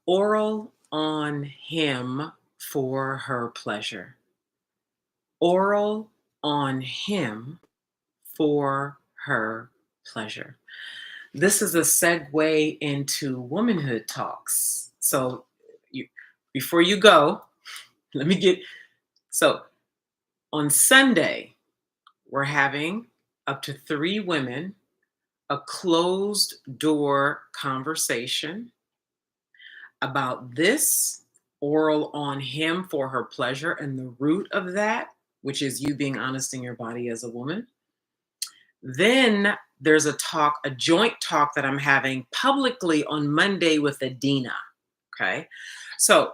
Oral on him for her pleasure. Oral on him for her pleasure. This is a segue into womanhood talks. So, you, before you go, let me get so on Sunday, we're having up to 3 women a closed door conversation about this oral on him for her pleasure and the root of that, which is you being honest in your body as a woman. Then there's a joint talk that I'm having publicly on Monday with Adina. Okay. So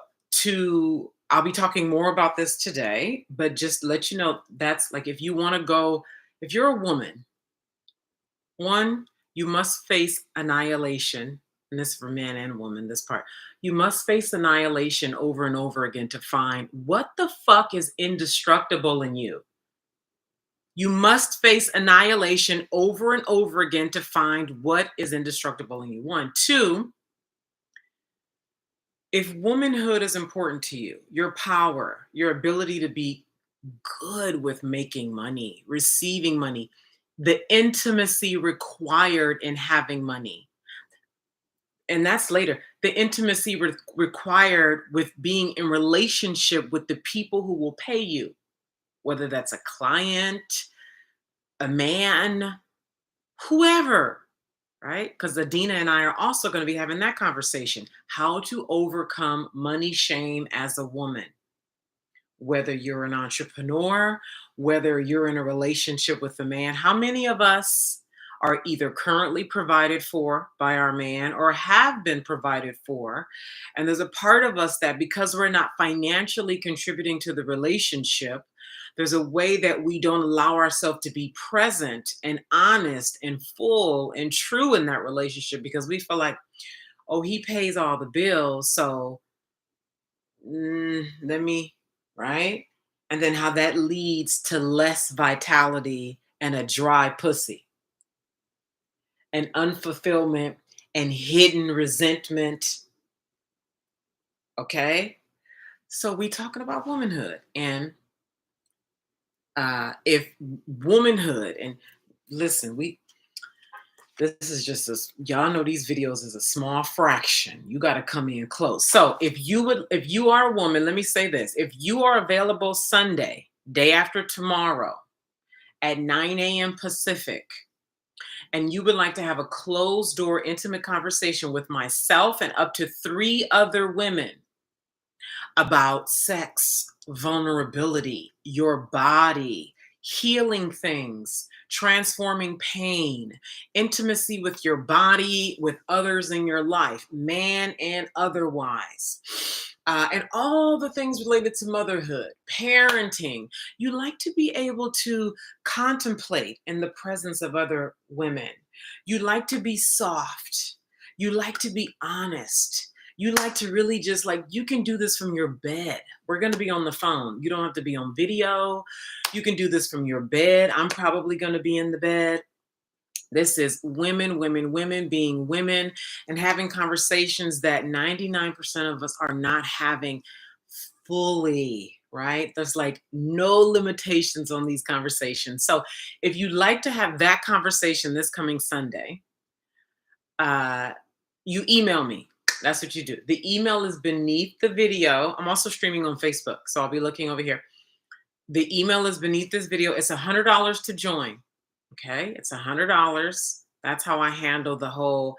I'll be talking more about this today, but just let you know that's like if you want to go, if you're a woman, one, you must face annihilation. And this is for man and woman, this part. You must face annihilation over and over again to find what the fuck is indestructible in you. You must face annihilation over and over again to find what is indestructible in you. 1. 2, if womanhood is important to you, your power, your ability to be good with making money, receiving money, the intimacy required in having money, and that's later, the intimacy required with being in relationship with the people who will pay you, whether that's a client, a man, whoever, right? Because Adina and I are also going to be having that conversation. How to overcome money shame as a woman, whether you're an entrepreneur, whether you're in a relationship with a man. How many of us are either currently provided for by our man or have been provided for? And there's a part of us that because we're not financially contributing to the relationship, there's a way that we don't allow ourselves to be present and honest and full and true in that relationship because we feel like, oh, he pays all the bills. So let me, right? And then how that leads to less vitality and a dry pussy and unfulfillment and hidden resentment. Okay. So we talking about womanhood and if womanhood and listen, this is just y'all know these videos is a small fraction. You got to come in close. So if you are a woman, let me say this. If you are available Sunday, day after tomorrow at 9 a.m. Pacific, and you would like to have a closed door intimate conversation with myself and up to 3 other women about sex, vulnerability, your body, healing things, transforming pain, intimacy with your body, with others in your life, man and otherwise, and all the things related to motherhood, parenting. You like to be able to contemplate in the presence of other women. You like to be soft. You like to be honest. You like to really just like, you can do this from your bed. We're going to be on the phone. You don't have to be on video. You can do this from your bed. I'm probably going to be in the bed. This is women, women, women being women and having conversations that 99% of us are not having fully, right? There's like no limitations on these conversations. So if you'd like to have that conversation this coming Sunday, you email me. That's what you do. The email is beneath the video. I'm also streaming on Facebook, so I'll be looking over here. The email is beneath this video. It's $100 to join. Okay, it's $100. That's how I handle the whole,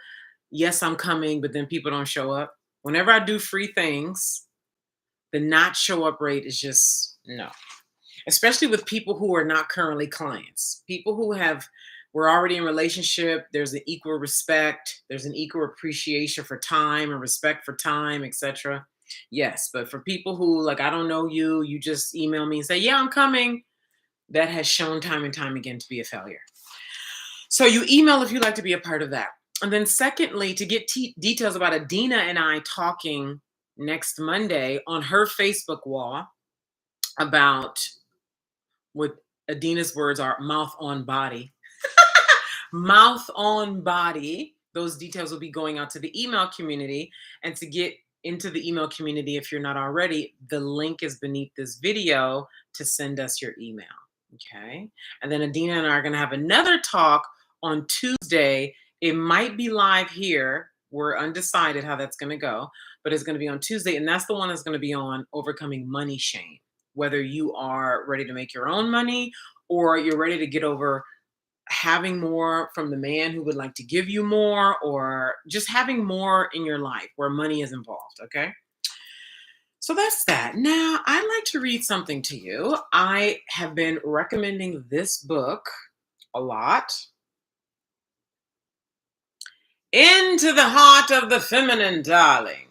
yes, I'm coming, but then people don't show up. Whenever I do free things, the not show up rate is just no. Especially with people who are not currently clients. People who we're already in relationship. There's an equal respect. There's an equal appreciation for time and respect for time, etc. Yes, but for people who like, I don't know you, you just email me and say, yeah, I'm coming. That has shown time and time again to be a failure. So you email if you'd like to be a part of that. And then secondly, to get details about Adina and I talking next Monday on her Facebook wall about what Adina's words are, mouth on body. Mouth on body. Those details will be going out to the email community. And to get into the email community if you're not already. The link is beneath this video to send us your email. Okay. And then Adina and I are going to have another talk on Tuesday. It might be live here. We're undecided how that's going to go, but it's going to be on Tuesday. And that's the one that's going to be on overcoming money shame. Whether you are ready to make your own money or you're ready to get over having more from the man who would like to give you more, or just having more in your life where money is involved. Okay. So that's that. Now, I'd like to read something to you. I have been recommending this book a lot. Into the Heart of the Feminine, Darling.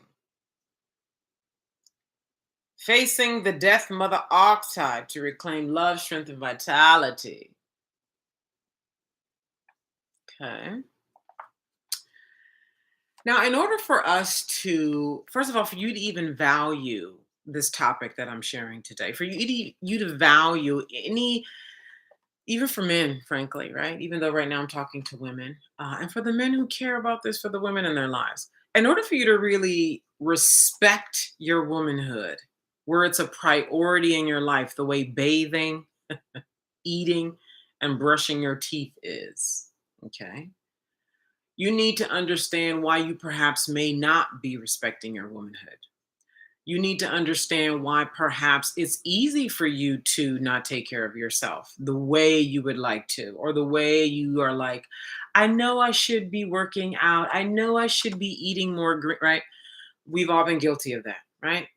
Facing the Death Mother Archetype to Reclaim Love, Strength, and Vitality. Okay. Now, in order for us to, first of all, for you to even value this topic that I'm sharing today, for you to value any, even for men, frankly, right? Even though right now I'm talking to women, and for the men who care about this, for the women in their lives, in order for you to really respect your womanhood, where it's a priority in your life, the way bathing, eating, and brushing your teeth is, okay? You need to understand why you perhaps may not be respecting your womanhood. You need to understand why perhaps it's easy for you to not take care of yourself the way you would like to, or the way you are like, I know I should be working out. I know I should be eating more, right? We've all been guilty of that, right?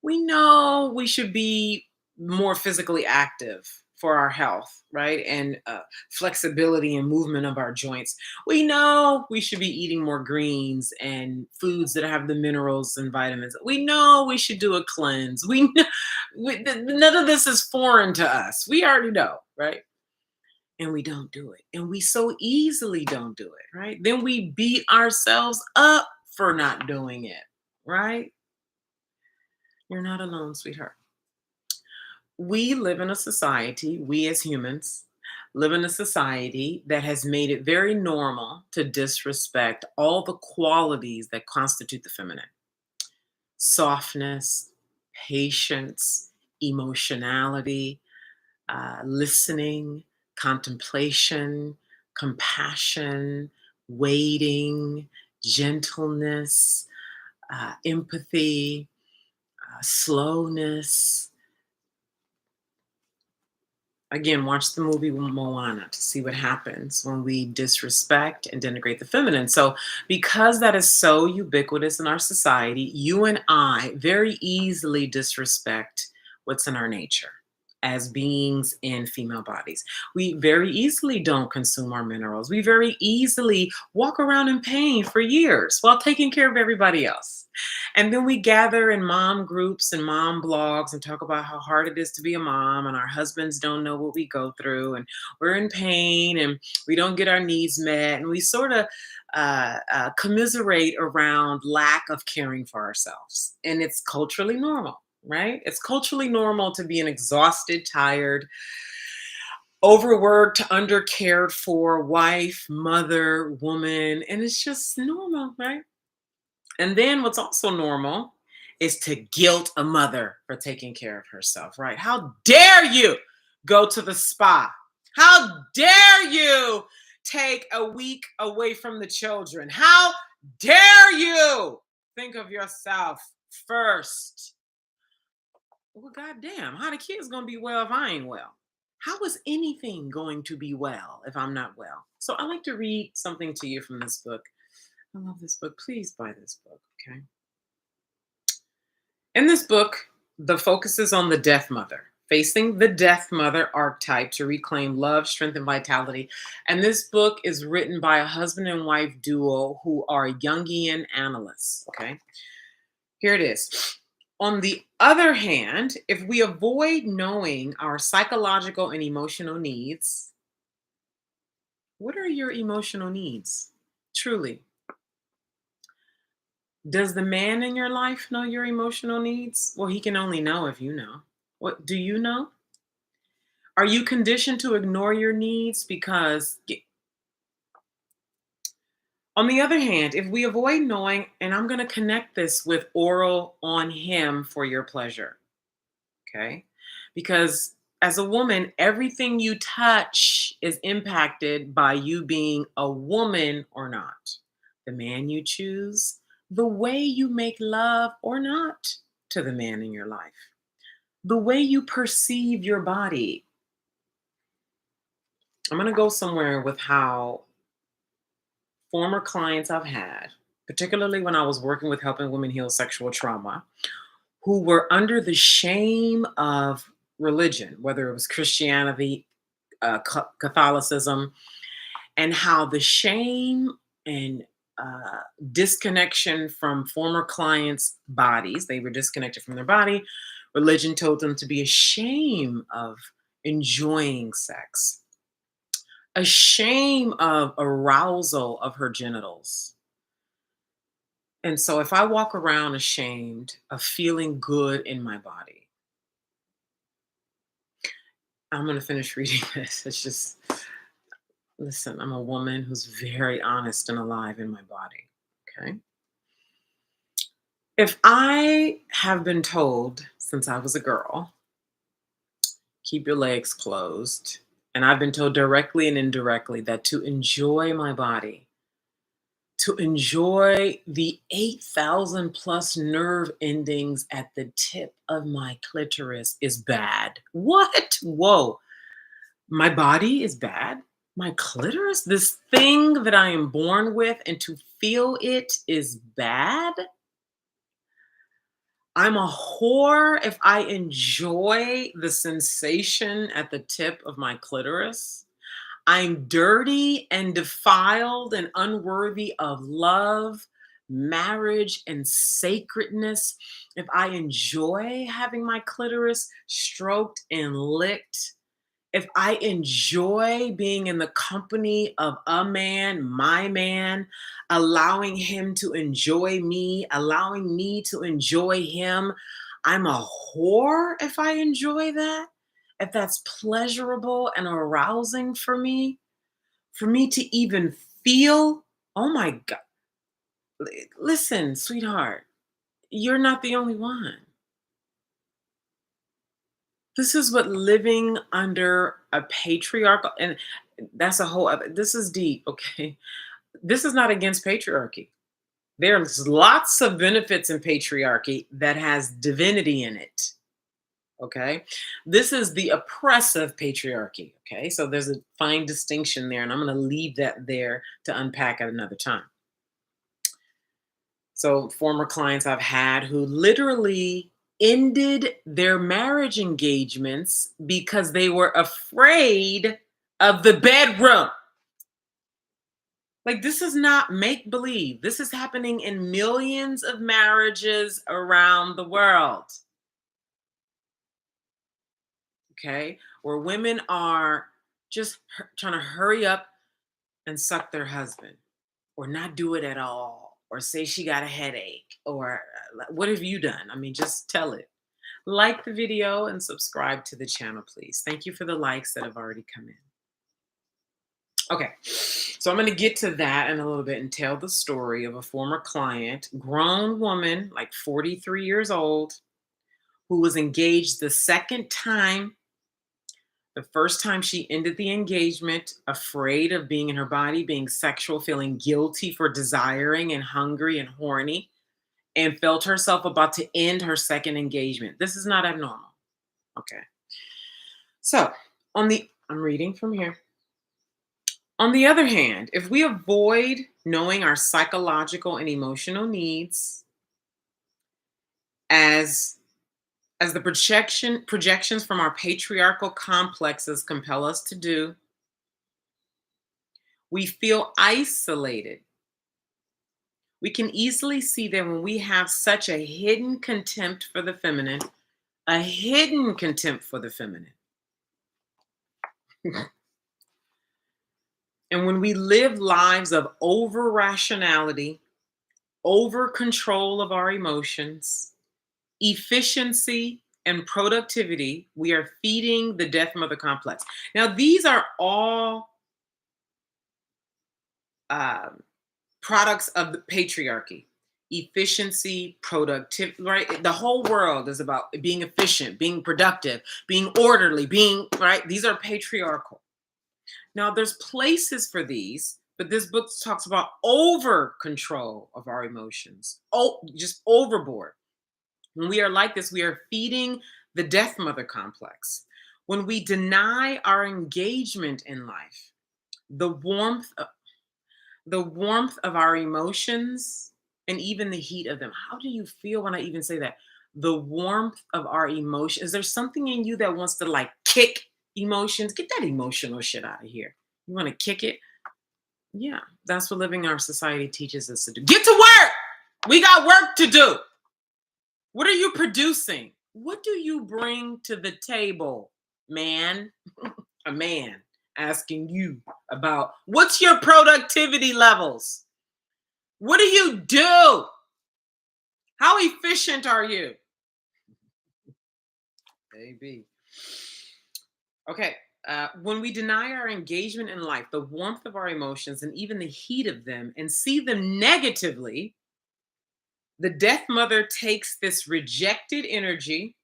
We know we should be more physically active for our health, right? And flexibility and movement of our joints. We know we should be eating more greens and foods that have the minerals and vitamins. We know we should do a cleanse. We know, none of this is foreign to us. We already know, right? And we don't do it. And we so easily don't do it, right? Then we beat ourselves up for not doing it, right? You're not alone, sweetheart. We live in a society, we as humans live in a society that has made it very normal to disrespect all the qualities that constitute the feminine: softness, patience, emotionality, listening, contemplation, compassion, waiting, gentleness, empathy, slowness. Again, watch the movie Moana to see what happens when we disrespect and denigrate the feminine. So, because that is so ubiquitous in our society, you and I very easily disrespect what's in our nature as beings in female bodies. We very easily don't consume our minerals. We very easily walk around in pain for years while taking care of everybody else. And then we gather in mom groups and mom blogs and talk about how hard it is to be a mom, and our husbands don't know what we go through, and we're in pain, and we don't get our needs met, and we sort of commiserate around lack of caring for ourselves. And it's culturally normal, right? It's culturally normal to be an exhausted, tired, overworked, undercared for wife, mother, woman, and it's just normal, right? And then what's also normal is to guilt a mother for taking care of herself, right? How dare you go to the spa? How dare you take a week away from the children? How dare you think of yourself first? Well, goddamn, how the kids gonna be well if I ain't well? How is anything going to be well if I'm not well? So I like to read something to you from this book. I love this book. Please buy this book, okay? In this book, the focus is on the death mother, facing the death mother archetype to reclaim love, strength, and vitality. And this book is written by a husband and wife duo who are Jungian analysts, okay? Here it is. On the other hand, if we avoid knowing our psychological and emotional needs, what are your emotional needs? Truly. Does the man in your life know your emotional needs? Well, he can only know if you know. What do you know? Are you conditioned to ignore your needs because On the other hand, if we avoid knowing, and I'm going to connect this with oral on him for your pleasure, okay? Because as a woman, everything you touch is impacted by you being a woman or not. The man you choose, the way you make love or not to the man in your life, the way you perceive your body. I'm going to go somewhere with how former clients I've had, particularly when I was working with helping women heal sexual trauma, who were under the shame of religion, whether it was Christianity, Catholicism, and how the shame and uh, disconnection from former clients' bodies, they were disconnected from their body. Religion told them to be ashamed of enjoying sex, ashamed of arousal of her genitals. And so if I walk around ashamed of feeling good in my body, I'm going to finish reading this. It's just, listen, I'm a woman who's very honest and alive in my body. Okay. If I have been told since I was a girl, keep your legs closed, and I've been told directly and indirectly that to enjoy my body, to enjoy the 8,000 plus nerve endings at the tip of my clitoris is bad. What? Whoa. My body is bad? My clitoris? This thing that I am born with and to feel it is bad? I'm a whore if I enjoy the sensation at the tip of my clitoris. I'm dirty and defiled and unworthy of love, marriage, and sacredness if I enjoy having my clitoris stroked and licked, if I enjoy being in the company of a man, my man, allowing him to enjoy me, allowing me to enjoy him, I'm a whore if I enjoy that. If that's pleasurable and arousing for me to even feel, oh my God. Listen, sweetheart, you're not the only one. This is what living under a patriarchal, and that's a whole other, this is deep, okay? This is not against patriarchy. There's lots of benefits in patriarchy that has divinity in it, okay? This is the oppressive patriarchy, okay? So there's a fine distinction there, and I'm going to leave that there to unpack at another time. So, former clients I've had who literally ended their marriage engagements because they were afraid of the bedroom. Like, this is not make believe. This is happening in millions of marriages around the world. Okay. Where women are just trying to hurry up and suck their husband or not do it at all or say she got a headache or what have you done? I mean, just tell it. Like the video and subscribe to the channel, please. Thank you for the likes that have already come in. Okay, so I'm going to get to that in a little bit and tell the story of a former client, grown woman, like 43 years old, who was engaged the second time. The first time she ended the engagement, afraid of being in her body, being sexual, feeling guilty for desiring and hungry and horny, and felt herself about to end her second engagement. This is not abnormal. Okay. So, I'm reading from here. On the other hand, if we avoid knowing our psychological and emotional needs as the projections from our patriarchal complexes compel us to do, we feel isolated. We can easily see that when we have such a hidden contempt for the feminine, a hidden contempt for the feminine. And when we live lives of over rationality, over control of our emotions, efficiency, and productivity, we are feeding the death mother complex. Now, these are all products of the patriarchy. Efficiency, productivity, right? The whole world is about being efficient, being productive, being orderly, being right. These are patriarchal. Now, there's places for these, but this book talks about over control of our emotions. Oh, just overboard. When we are like this, we are feeding the death mother complex. When we deny our engagement in life, the warmth of our emotions, and even the heat of them. How do you feel when I even say that? The warmth of our emotions. Is there something in you that wants to like kick emotions? Get that emotional shit out of here. You want to kick it? Yeah, that's what living our society teaches us to do. Get to work. We got work to do. What are you producing? What do you bring to the table, man? A man asking you about what's your productivity levels? What do you do? How efficient are you? Baby. Okay. When we deny our engagement in life, the warmth of our emotions, and even the heat of them, and see them negatively, the death mother takes this rejected energy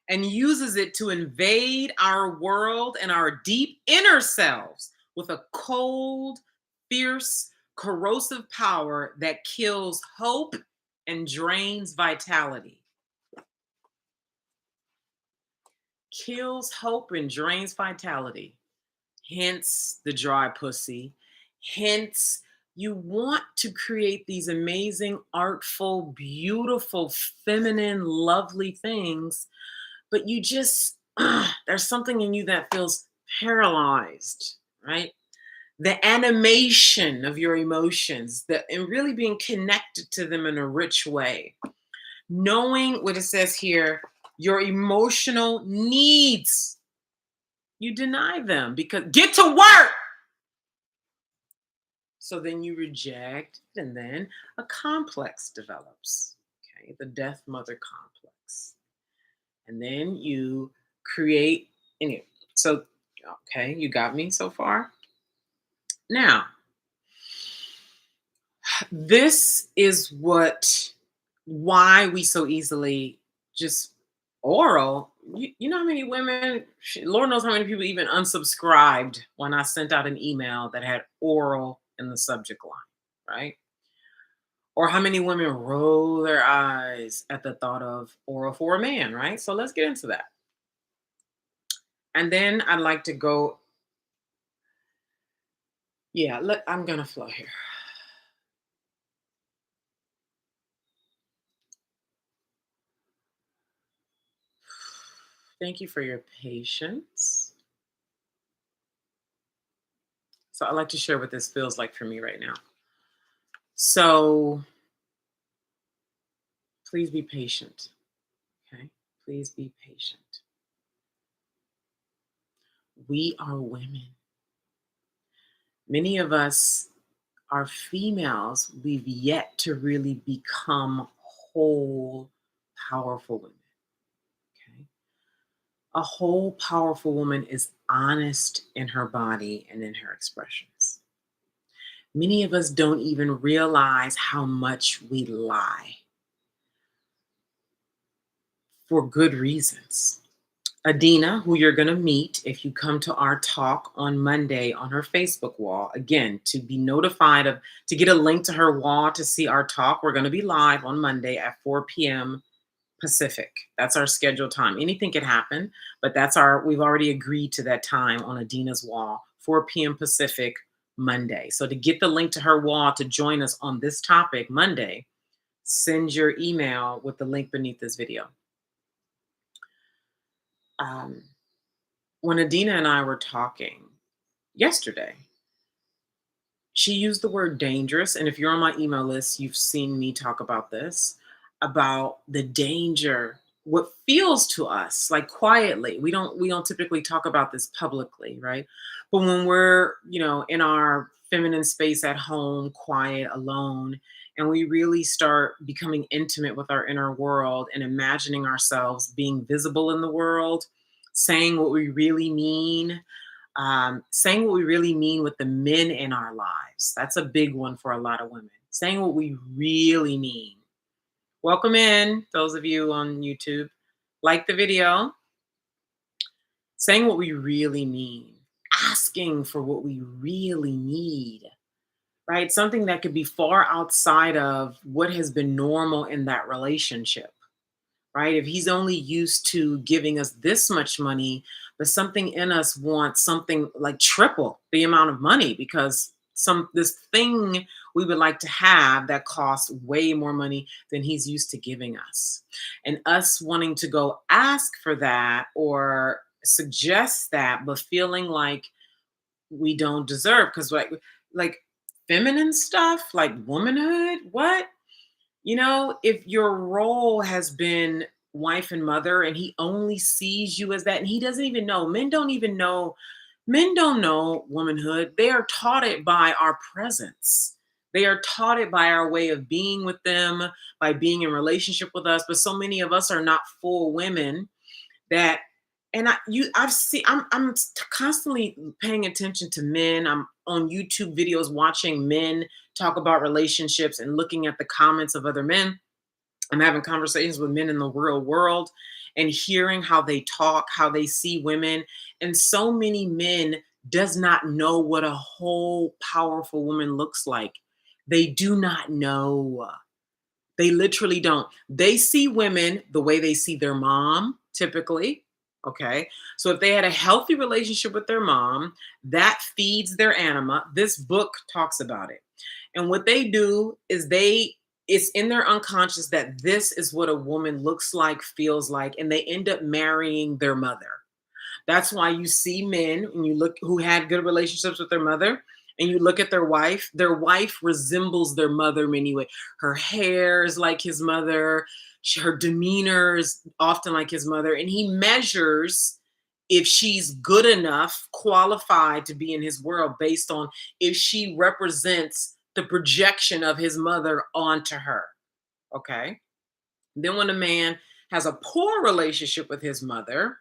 and uses it to invade our world and our deep inner selves with a cold, fierce, corrosive power that kills hope and drains vitality. Kills hope and drains vitality. Hence the dry pussy. Hence, you want to create these amazing, artful, beautiful, feminine, lovely things, but you just, there's something in you that feels paralyzed, right? The animation of your emotions, and really being connected to them in a rich way. Knowing what it says here, your emotional needs, you deny them because get to work. So then you reject, and then a complex develops. Okay, the death mother complex. And then you create, anyway. So, okay, you got me so far. Now, this is why we so easily just oral. You know how many women, Lord knows how many people even unsubscribed when I sent out an email that had oral in the subject line, right? Or how many women roll their eyes at the thought of oral for a man, right? So let's get into that. And then I'd like to go, yeah, I'm going to flow here. Thank you for your patience. So I'd like to share what this feels like for me right now. So please be patient. Okay? Please be patient. We are women. Many of us are females. We've yet to really become whole, powerful women. Okay? A whole, powerful woman is honest in her body and in her expressions. Many of us don't even realize how much we lie for good reasons. Adina, who you're going to meet if you come to our talk on Monday on her Facebook wall, again, to be notified of, to get a link to her wall to see our talk, we're going to be live on Monday at 4 p.m. Pacific. That's our scheduled time. Anything can happen, but we've already agreed to that time on Adina's wall, 4 p.m. Pacific, Monday. So to get the link to her wall to join us on this topic Monday, send your email with the link beneath this video. When Adina and I were talking yesterday, she used the word dangerous. And if you're on my email list, you've seen me talk about this, about the danger, what feels to us like quietly. We don't typically talk about this publicly, right? But when we're, in our feminine space at home, quiet, alone, and we really start becoming intimate with our inner world and imagining ourselves being visible in the world, saying what we really mean, Saying what we really mean with the men in our lives. That's a big one for a lot of women. Saying what we really mean. Welcome in, those of you on YouTube. Like the video. Saying what we really mean. Asking for what we really need, right? Something that could be far outside of what has been normal in that relationship, right? If he's only used to giving us this much money, but something in us wants something like triple the amount of money because this thing we would like to have that costs way more money than he's used to giving us. And us wanting to go ask for that or suggest that, but feeling like we don't deserve because like feminine stuff, like womanhood, what? If your role has been wife and mother and he only sees you as that, and he doesn't even know, men don't know womanhood. They are taught it by our presence. They are taught it by our way of being with them, by being in relationship with us. But so many of us are not full women that, and I've seen, I'm constantly paying attention to men. I'm on YouTube videos watching men talk about relationships and looking at the comments of other men. I'm having conversations with men in the real world and hearing how they talk, how they see women. And so many men does not know what a whole powerful woman looks like. They do not know. They literally don't. They see women the way they see their mom, typically. Okay. So if they had a healthy relationship with their mom, that feeds their anima. This book talks about it. And what they do is it's in their unconscious that this is what a woman looks like, feels like, and they end up marrying their mother. That's why you see men and you look who had good relationships with their mother and you look at their wife resembles their mother in many ways. Her hair is like his mother, her demeanor is often like his mother, and he measures if she's good enough, qualified to be in his world based on if she represents the projection of his mother onto her. Okay. Then when a man has a poor relationship with his mother,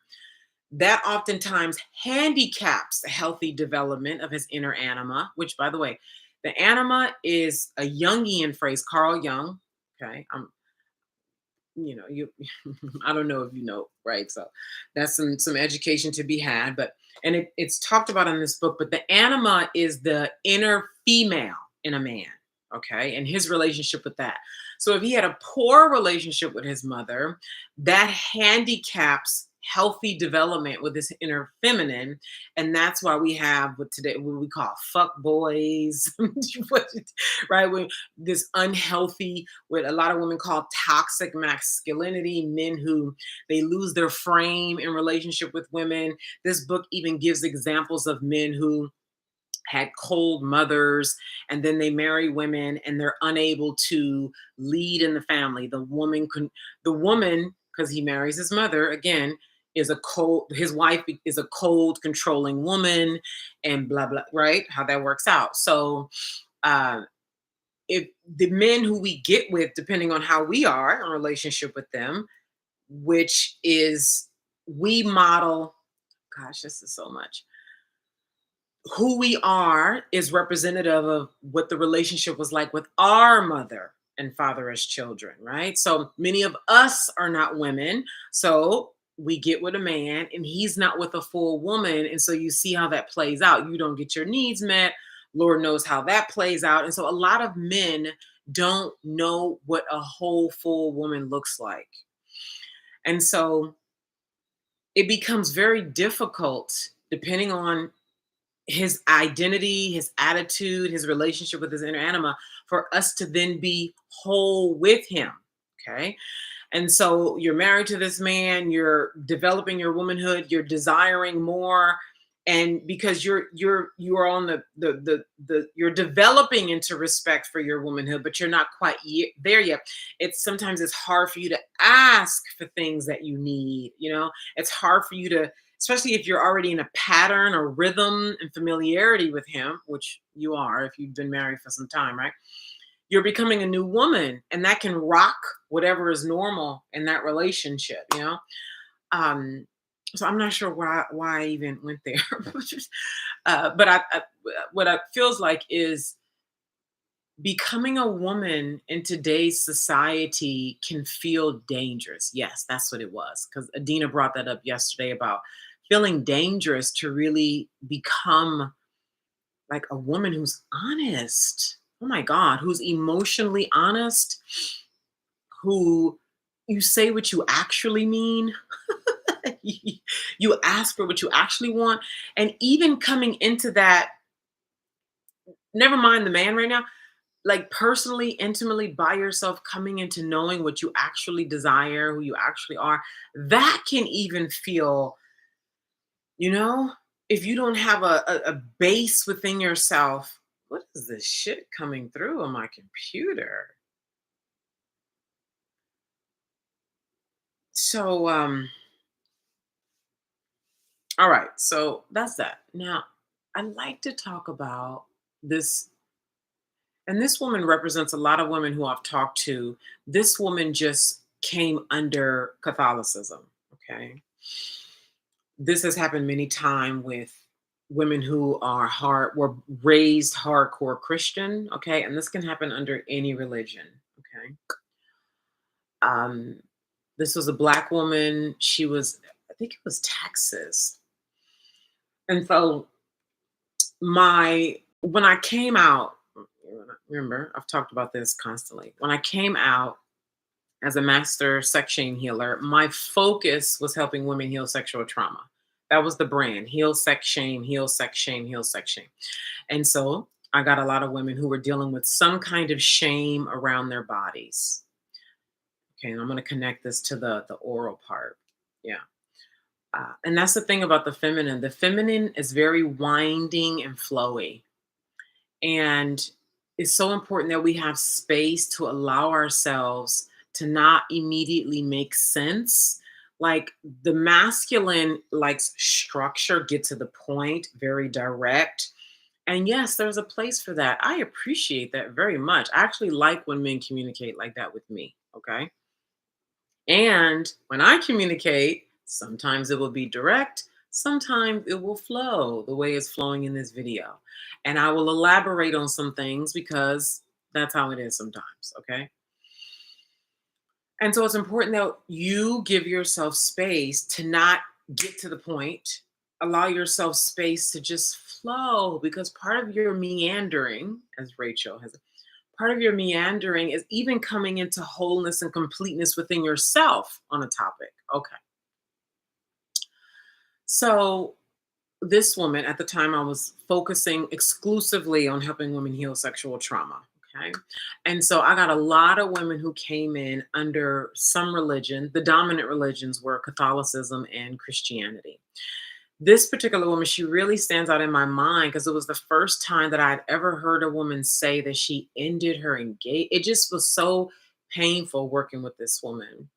that oftentimes handicaps the healthy development of his inner anima, which, by the way, the anima is a Jungian phrase, Carl Jung. Okay. You I don't know if you know, right? So that's some education to be had, but and it's talked about in this book, but the anima is the inner female in a man, okay, and his relationship with that. So if he had a poor relationship with his mother, that handicaps healthy development with this inner feminine, and that's why we have what we call fuck boys, right? When this unhealthy, what a lot of women call toxic masculinity, men who they lose their frame in relationship with women. This book even gives examples of men who had cold mothers and then they marry women and they're unable to lead in the family. The woman, because he marries his mother again, is a cold, his wife is a cold, controlling woman, and blah blah, right? How that works out. So uh if the men who we get with, depending on how we are in relationship with them, which is we model, gosh, this is so much. Who we are is representative of what the relationship was like with our mother and father as children, right? So many of us are not women. So we get with a man and he's not with a full woman. And so you see how that plays out. You don't get your needs met. Lord knows how that plays out. And so a lot of men don't know what a whole full woman looks like. And so it becomes very difficult depending on his identity, his attitude, his relationship with his inner anima, for us to then be whole with him. Okay. And so you're married to this man, you're developing your womanhood, you're desiring more. And because you are on the you're developing into respect for your womanhood, but you're not quite there yet. It's hard for you to ask for things that you need. It's hard for you to, especially if you're already in a pattern or rhythm and familiarity with him, which you are if you've been married for some time, right? You're becoming a new woman, and that can rock whatever is normal in that relationship. Um, So I'm not sure why I even went there. But what it feels like is becoming a woman in today's society can feel dangerous. Yes, that's what it was. Because Adina brought that up yesterday about feeling dangerous to really become like a woman who's honest. Oh my God, who's emotionally honest, who you say what you actually mean. You ask for what you actually want. And even coming into that, never mind the man right now, like personally, intimately by yourself, coming into knowing what you actually desire, who you actually are, that can even feel, you know, if you don't have a base within yourself. What is this shit coming through on my computer? So, all right, so that's that. Now, I'd like to talk about this, and this woman represents a lot of women who I've talked to. This woman just came under Catholicism, okay? This has happened many times with women who were raised hardcore Christian, okay? And this can happen under any religion, okay? Um, this was a black woman. She was, I think it was Texas. And so when I came out, remember, I've talked about this constantly. When I came out as a master sex shame healer, my focus was helping women heal sexual trauma. That was the brand: heal sex shame, heal sex shame, heal sex shame. And so I got a lot of women who were dealing with some kind of shame around their bodies. Okay, and I'm going to connect this to the oral part. Yeah. And that's the thing about the feminine. The feminine is very winding and flowy. And it's so important that we have space to allow ourselves to not immediately make sense. Like the masculine likes structure, get to the point, very direct. And yes, there's a place for that. I appreciate that very much. I actually like when men communicate like that with me. Okay. And when I communicate, sometimes it will be direct, sometimes it will flow the way it's flowing in this video. And I will elaborate on some things because that's how it is sometimes. Okay. And so it's important that you give yourself space to not get to the point. Allow yourself space to just flow, because part of your meandering, as Rachel has, part of your meandering is even coming into wholeness and completeness within yourself on a topic. Okay. So this woman, at the time, I was focusing exclusively on helping women heal sexual trauma. Okay. And so I got a lot of women who came in under some religion. The dominant religions were Catholicism and Christianity. This particular woman, she really stands out in my mind because it was the first time that I'd ever heard a woman say that she ended her engagement. It just was so painful working with this woman.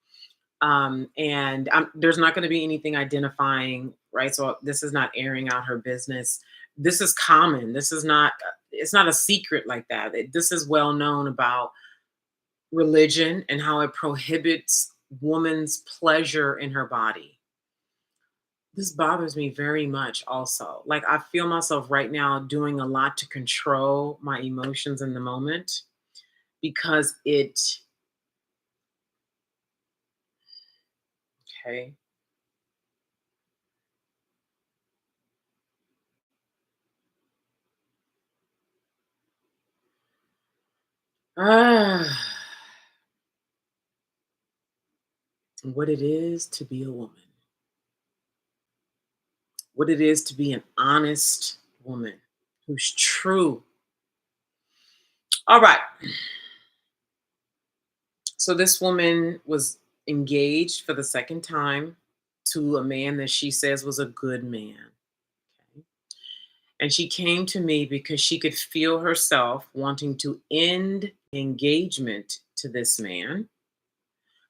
And there's not going to be anything identifying, right? So this is not airing out her business. This is common. This is not, it's not a secret like that. This is well known about religion and how it prohibits woman's pleasure in her body. This bothers me very much also. Like I feel myself right now doing a lot to control my emotions in the moment because okay. Ah, what it is to be a woman. What it is to be an honest woman who's true. All right. So this woman was engaged for the second time to a man that she says was a good man. Okay. And she came to me because she could feel herself wanting to end engagement to this man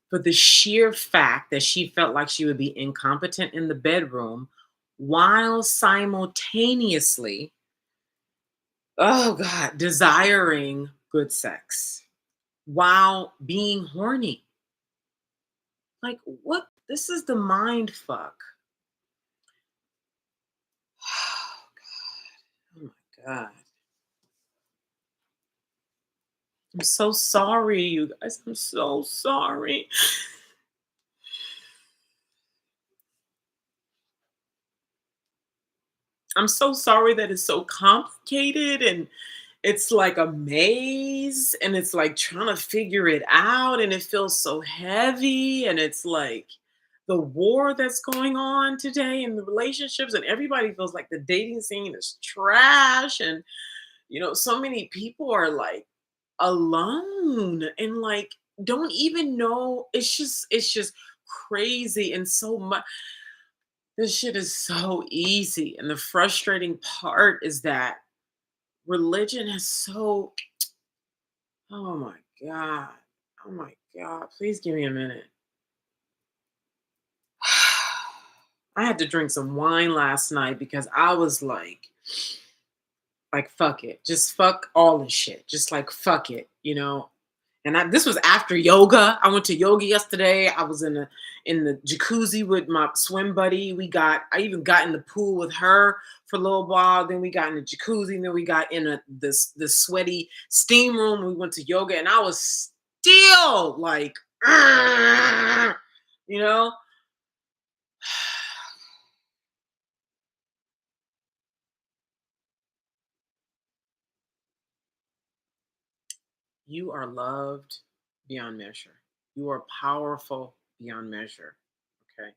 for the sheer fact that she felt like she would be incompetent in the bedroom while simultaneously, oh God, desiring good sex while being horny. Like, what? This is the mind fuck. God. I'm so sorry, you guys. I'm so sorry. I'm so sorry that it's so complicated and it's like a maze and it's like trying to figure it out and it feels so heavy and it's like the war that's going on today in the relationships and everybody feels like the dating scene is trash and so many people are like alone and like don't even know. It's just crazy and so much. This shit is so easy and the frustrating part is that religion has so. Oh my god. Oh my god. Please give me a minute. I had to drink some wine last night because I was like fuck it. Just fuck all this shit. Just like fuck it. And this was after yoga. I went to yoga yesterday. I was in the jacuzzi with my swim buddy. I even got in the pool with her for a little while. Then we got in the jacuzzi. And then we got in this sweaty steam room. We went to yoga, and I was still like, you know. You are loved beyond measure. You are powerful beyond measure. Okay.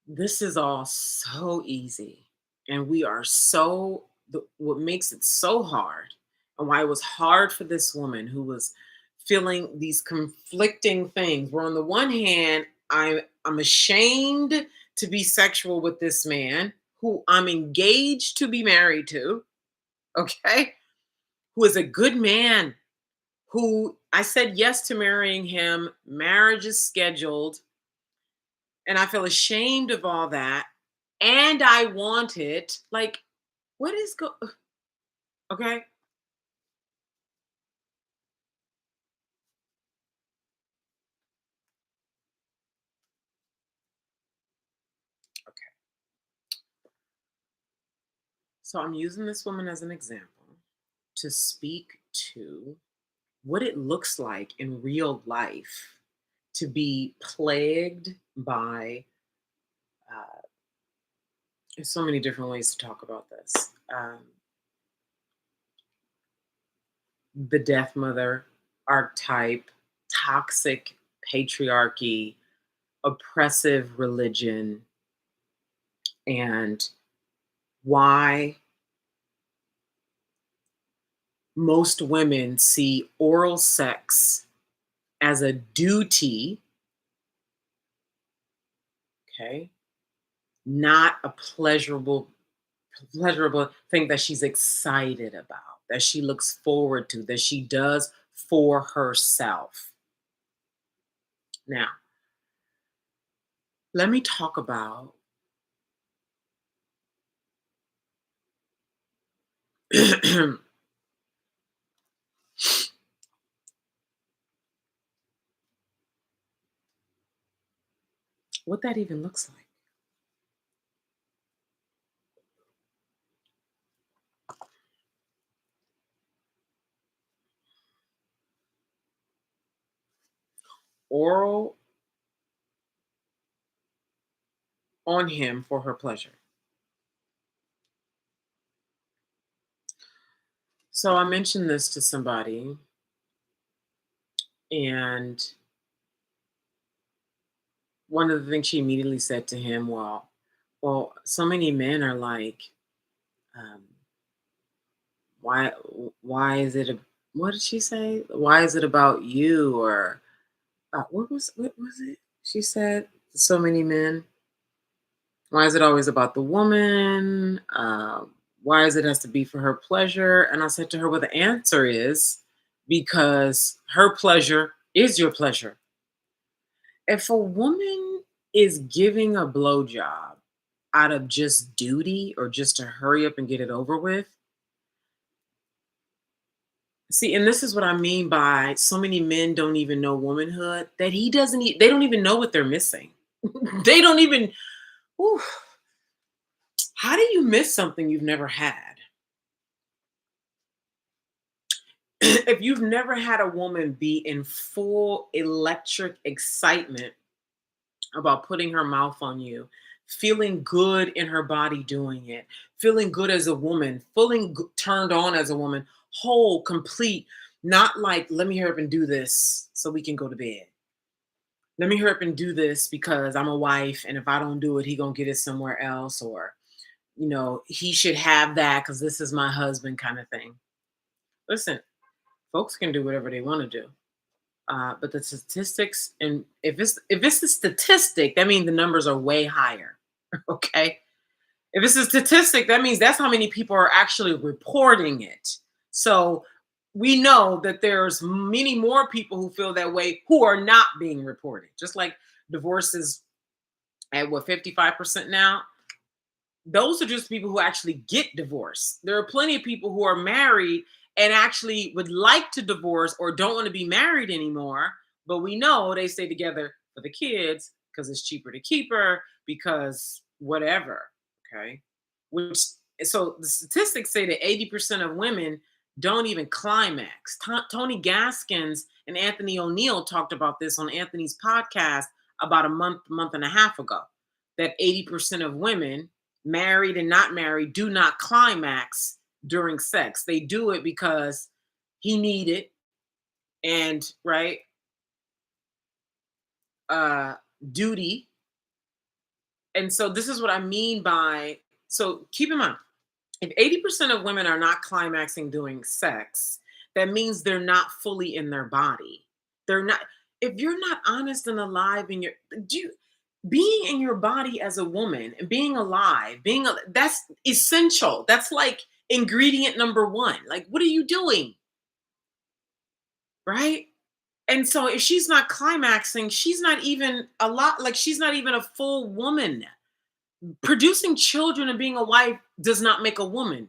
This is all so easy. And we are what makes it so hard and why it was hard for this woman who was feeling these conflicting things. Where on the one hand, I'm ashamed to be sexual with this man who I'm engaged to be married to, okay? Who is a good man, who I said yes to marrying him. Marriage is scheduled. And I feel ashamed of all that. And I want it. Like, what is okay? Okay. So I'm using this woman as an example to speak to what it looks like in real life to be plagued by there's so many different ways to talk about this. The death mother archetype, toxic patriarchy, oppressive religion, and why most women see oral sex as a duty, okay, not a pleasurable thing that she's excited about, that she looks forward to, that she does for herself. Now, let me talk about what that even looks like. Oral on him for her pleasure. So I mentioned this to somebody, and one of the things she immediately said to him, well, so many men are like, um, why, why is it what did she say? Why is it about you? Or what was it? She said, so many men. Why is it always about the woman? Why is it has to be for her pleasure? And I said to her, well, the answer is because her pleasure is your pleasure. If a woman is giving a blowjob out of just duty or just to hurry up and get it over with, see, and this is what I mean by so many men don't even know womanhood, that they don't even know what they're missing. They don't even, whew, how do you miss something you've never had? if you've never had a woman be in full electric excitement about putting her mouth on you, feeling good in her body doing it, feeling good as a woman, feeling turned on as a woman, whole, complete, not like, let me hurry up and do this so we can go to bed. Let me hurry up and do this because I'm a wife, and if I don't do it, he gonna get it somewhere else, or he should have that because this is my husband kind of thing. Listen, folks can do whatever they want to do. But the statistics, and if it's a statistic, that means the numbers are way higher. Okay. If it's a statistic, that means that's how many people are actually reporting it. So we know that there's many more people who feel that way who are not being reported. Just like divorces at what, 55% now, those are just people who actually get divorced. There are plenty of people who are married and actually would like to divorce or don't want to be married anymore, but we know they stay together for the kids because it's cheaper to keep her, because whatever. Okay. Which, so the statistics say that 80% of women don't even climax. Tony Gaskins and Anthony O'Neill talked about this on Anthony's podcast about a month and a half ago, that 80% of women, married and not married, do not climax during sex. They do it because he needed, and right, uh duty. And so this is what I mean by, so keep in mind, if 80% of women are not climaxing during sex, that means they're not fully in their body. They're not, if you're not honest and alive in your, do you, being in your body as a woman and being alive, that's essential. That's like ingredient number one. Like, what are you doing? Right? And so if she's not climaxing, she's not even a lot, like she's not even a full woman. Producing children and being a wife does not make a woman.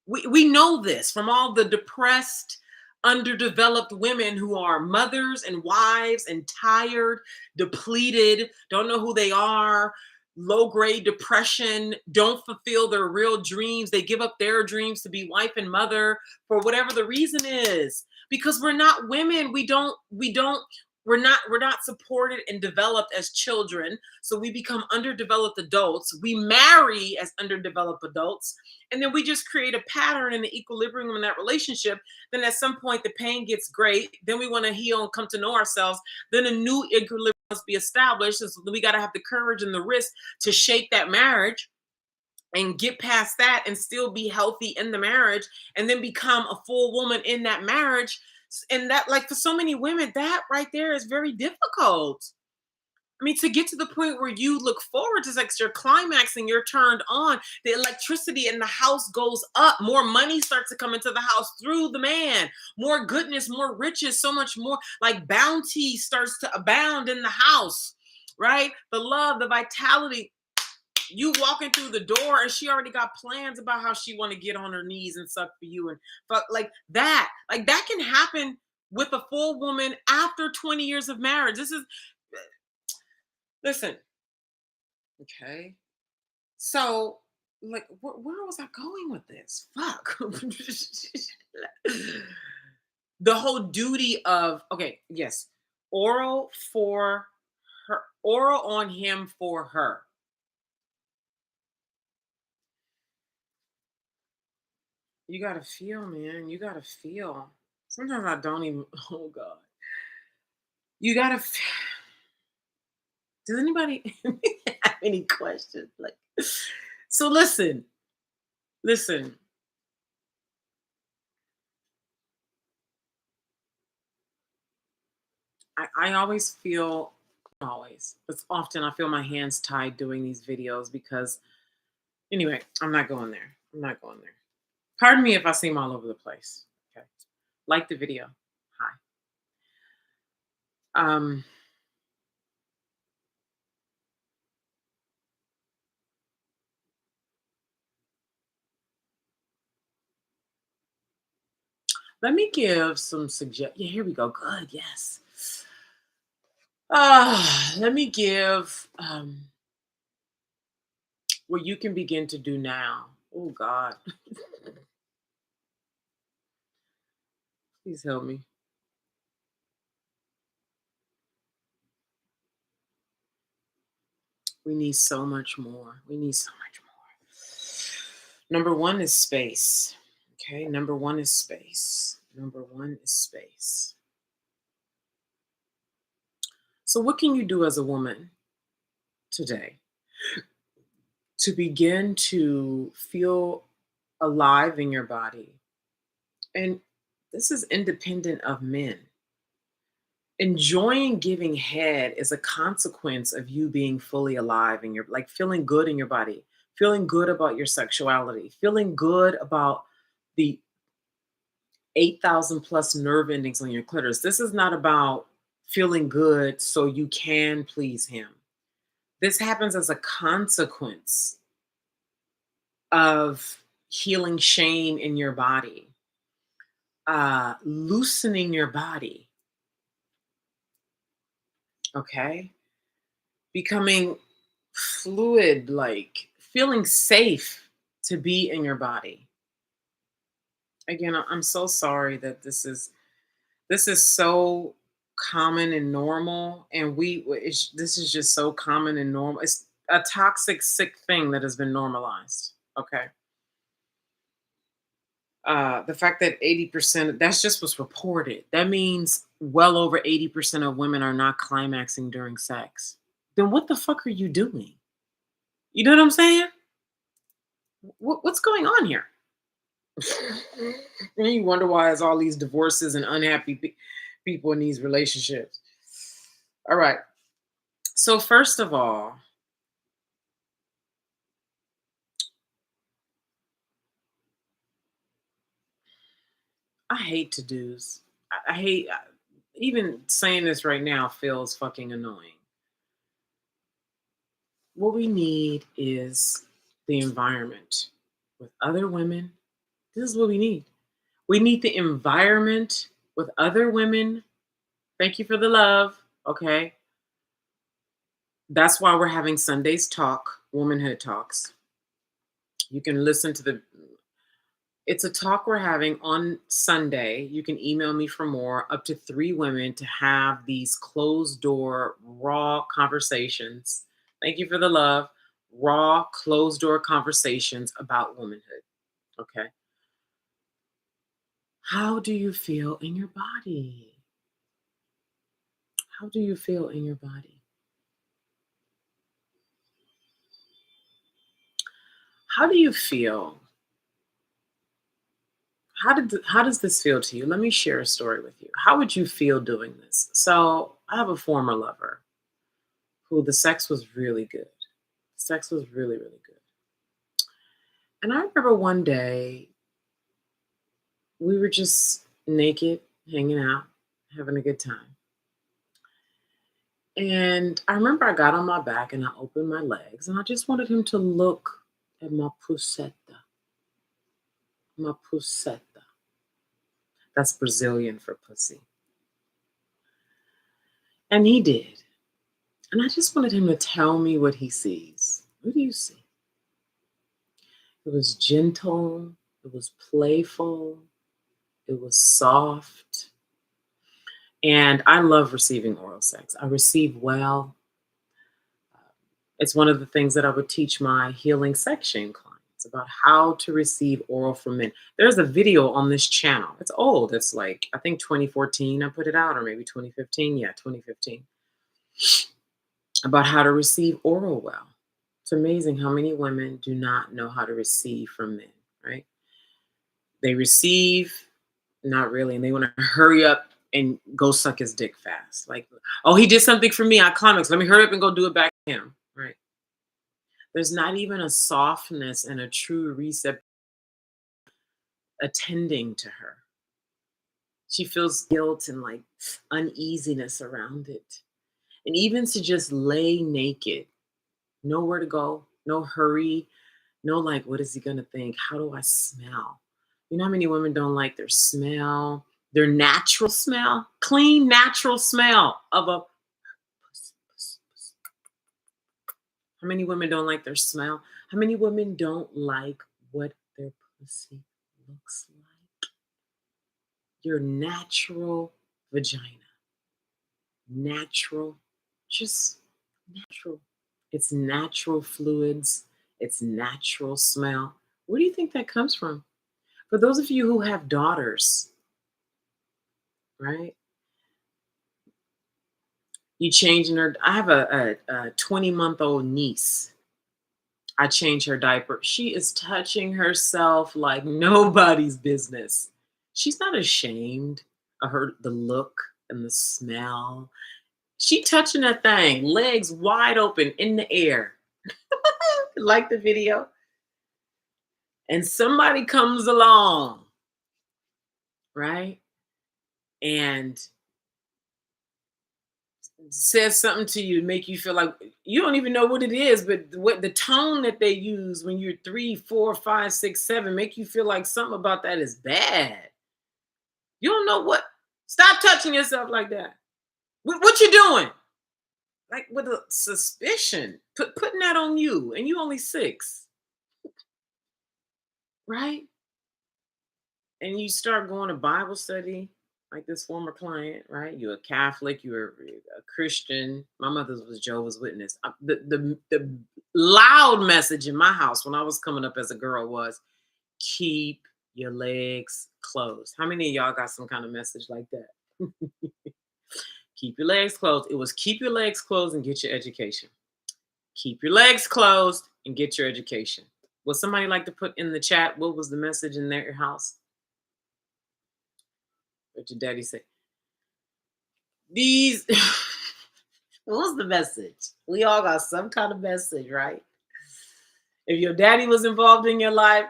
We know this from all the depressed, underdeveloped women who are mothers and wives and tired, depleted, don't know who they are, low grade depression, don't fulfill their real dreams. They give up their dreams to be wife and mother for whatever the reason is. Because we're not women. We're not supported and developed as children. So we become underdeveloped adults. We marry as underdeveloped adults, and then we just create a pattern in the equilibrium in that relationship. Then at some point the pain gets great, then we want to heal and come to know ourselves, then a new equilibrium must be established. And so we got to have the courage and the risk to shake that marriage and get past that and still be healthy in the marriage, and then become a full woman in that marriage. And that, like, for so many women, that right there is very difficult. I mean, to get to the point where you look forward to sex, you're climaxing, you're turned on, the electricity in the house goes up, more money starts to come into the house through the man, more goodness, more riches, so much more, like bounty starts to abound in the house, right? The love, the vitality. You walking through the door and she already got plans about how she want to get on her knees and suck for you and fuck, like that can happen with a full woman after 20 years of marriage. This is, listen, okay. So, like, where was I going with this? Fuck. The whole duty of, okay, yes, oral for her, oral on him for her. You gotta feel, man. You gotta feel. Sometimes I don't even. Oh God. You gotta. Does anybody have any questions? Like, so listen. I always feel, always, but often I feel my hands tied doing these videos because, anyway, I'm not going there. I'm not going there. Pardon me if I seem all over the place. Okay. Like the video. Hi. Um, Let me give some suggest. Yeah, here we go. Good. Yes. Let me give what you can begin to do now. Oh God. Please help me. We need so much more. We need so much more. Number one is space. Okay. Number one is space. Number one is space. So, what can you do as a woman today to begin to feel alive in your body? And this is independent of men. Enjoying giving head is a consequence of you being fully alive and you're like feeling good in your body, feeling good about your sexuality, feeling good about the 8,000 plus nerve endings on your clitoris. This is not about feeling good so you can please him. This happens as a consequence of healing shame in your body, loosening your body, okay? Becoming fluid, like feeling safe to be in your body. Again, I'm so sorry that this is so common and normal, and this is just so common and normal. It's a toxic, sick thing that has been normalized. Okay, the fact that 80%, that's just what's reported. That means well over 80% of women are not climaxing during sex. Then what the fuck are you doing? You know what I'm saying? What's going on here? And you wonder why there's all these divorces and unhappy people in these relationships. All right. So first of all, I hate to do's. I hate even saying this right now feels fucking annoying. What we need is the environment with other women. This is what we need. We need the environment with other women. Thank you for the love. Okay. That's why we're having Sundays talk, womanhood talks. You can listen to it's a talk we're having on Sunday. You can email me for more, up to 3 women to have these closed door, raw conversations. Thank you for the love. Raw, closed door conversations about womanhood. Okay. How do you feel in your body? How do you feel in your body? How do you feel? How does this feel to you? Let me share a story with you. How would you feel doing this? So I have a former lover who the sex was really good. Sex was really, really good. And I remember one day we were just naked, hanging out, having a good time. And I remember I got on my back and I opened my legs and I just wanted him to look at my puseta. My puseta. That's Brazilian for pussy. And he did. And I just wanted him to tell me what he sees. What do you see? It was gentle, it was playful, it was soft. And I love receiving oral sex. I receive well. It's one of the things that I would teach my healing sex shame clients about how to receive oral from men. There's a video on this channel. It's old. It's like, I think 2014 I put it out, or maybe 2015. Yeah, 2015. About how to receive oral well. It's amazing how many women do not know how to receive from men, right? They receive, not really, and they want to hurry up and go suck his dick fast. Like, oh, he did something for me, I climax. Let me hurry up and go do it back to him, right? There's not even a softness and a true reset attending to her. She feels guilt and like uneasiness around it. And even to just lay naked, nowhere to go, no hurry, no like, what is he gonna think? How do I smell? You know how many women don't like their smell, their natural smell, clean, natural smell of a pussy, pussy, pussy. How many women don't like their smell? How many women don't like what their pussy looks like? your natural vagina. Natural, just natural. It's natural fluids, it's natural smell. Where do you think that comes from? For those of you who have daughters, right? You changing her. I have a 20-month-old niece. I change her diaper. She is touching herself like nobody's business. She's not ashamed of the look and the smell. She touching that thing, legs wide open in the air. Like the video. And somebody comes along, right? And says something to you to make you feel like you don't even know what it is, but what the tone that they use when you're 3, 4, 5, 6, 7 make you feel like something about that is bad. You don't know what. Stop touching yourself like that. What you doing? Like with a suspicion, putting that on you, and you only 6, right? And you start going to Bible study, like this former client, right? You're a Catholic, you're a Christian. My mother was Jehovah's Witness. The loud message in my house when I was coming up as a girl was keep your legs closed. How many of y'all got some kind of message like that? Keep your legs closed. It was keep your legs closed and get your education. Keep your legs closed and get your education. Would somebody like to put in the chat what was the message in their house? What your daddy say? These what was the message? We all got some kind of message, right? If your daddy was involved in your life,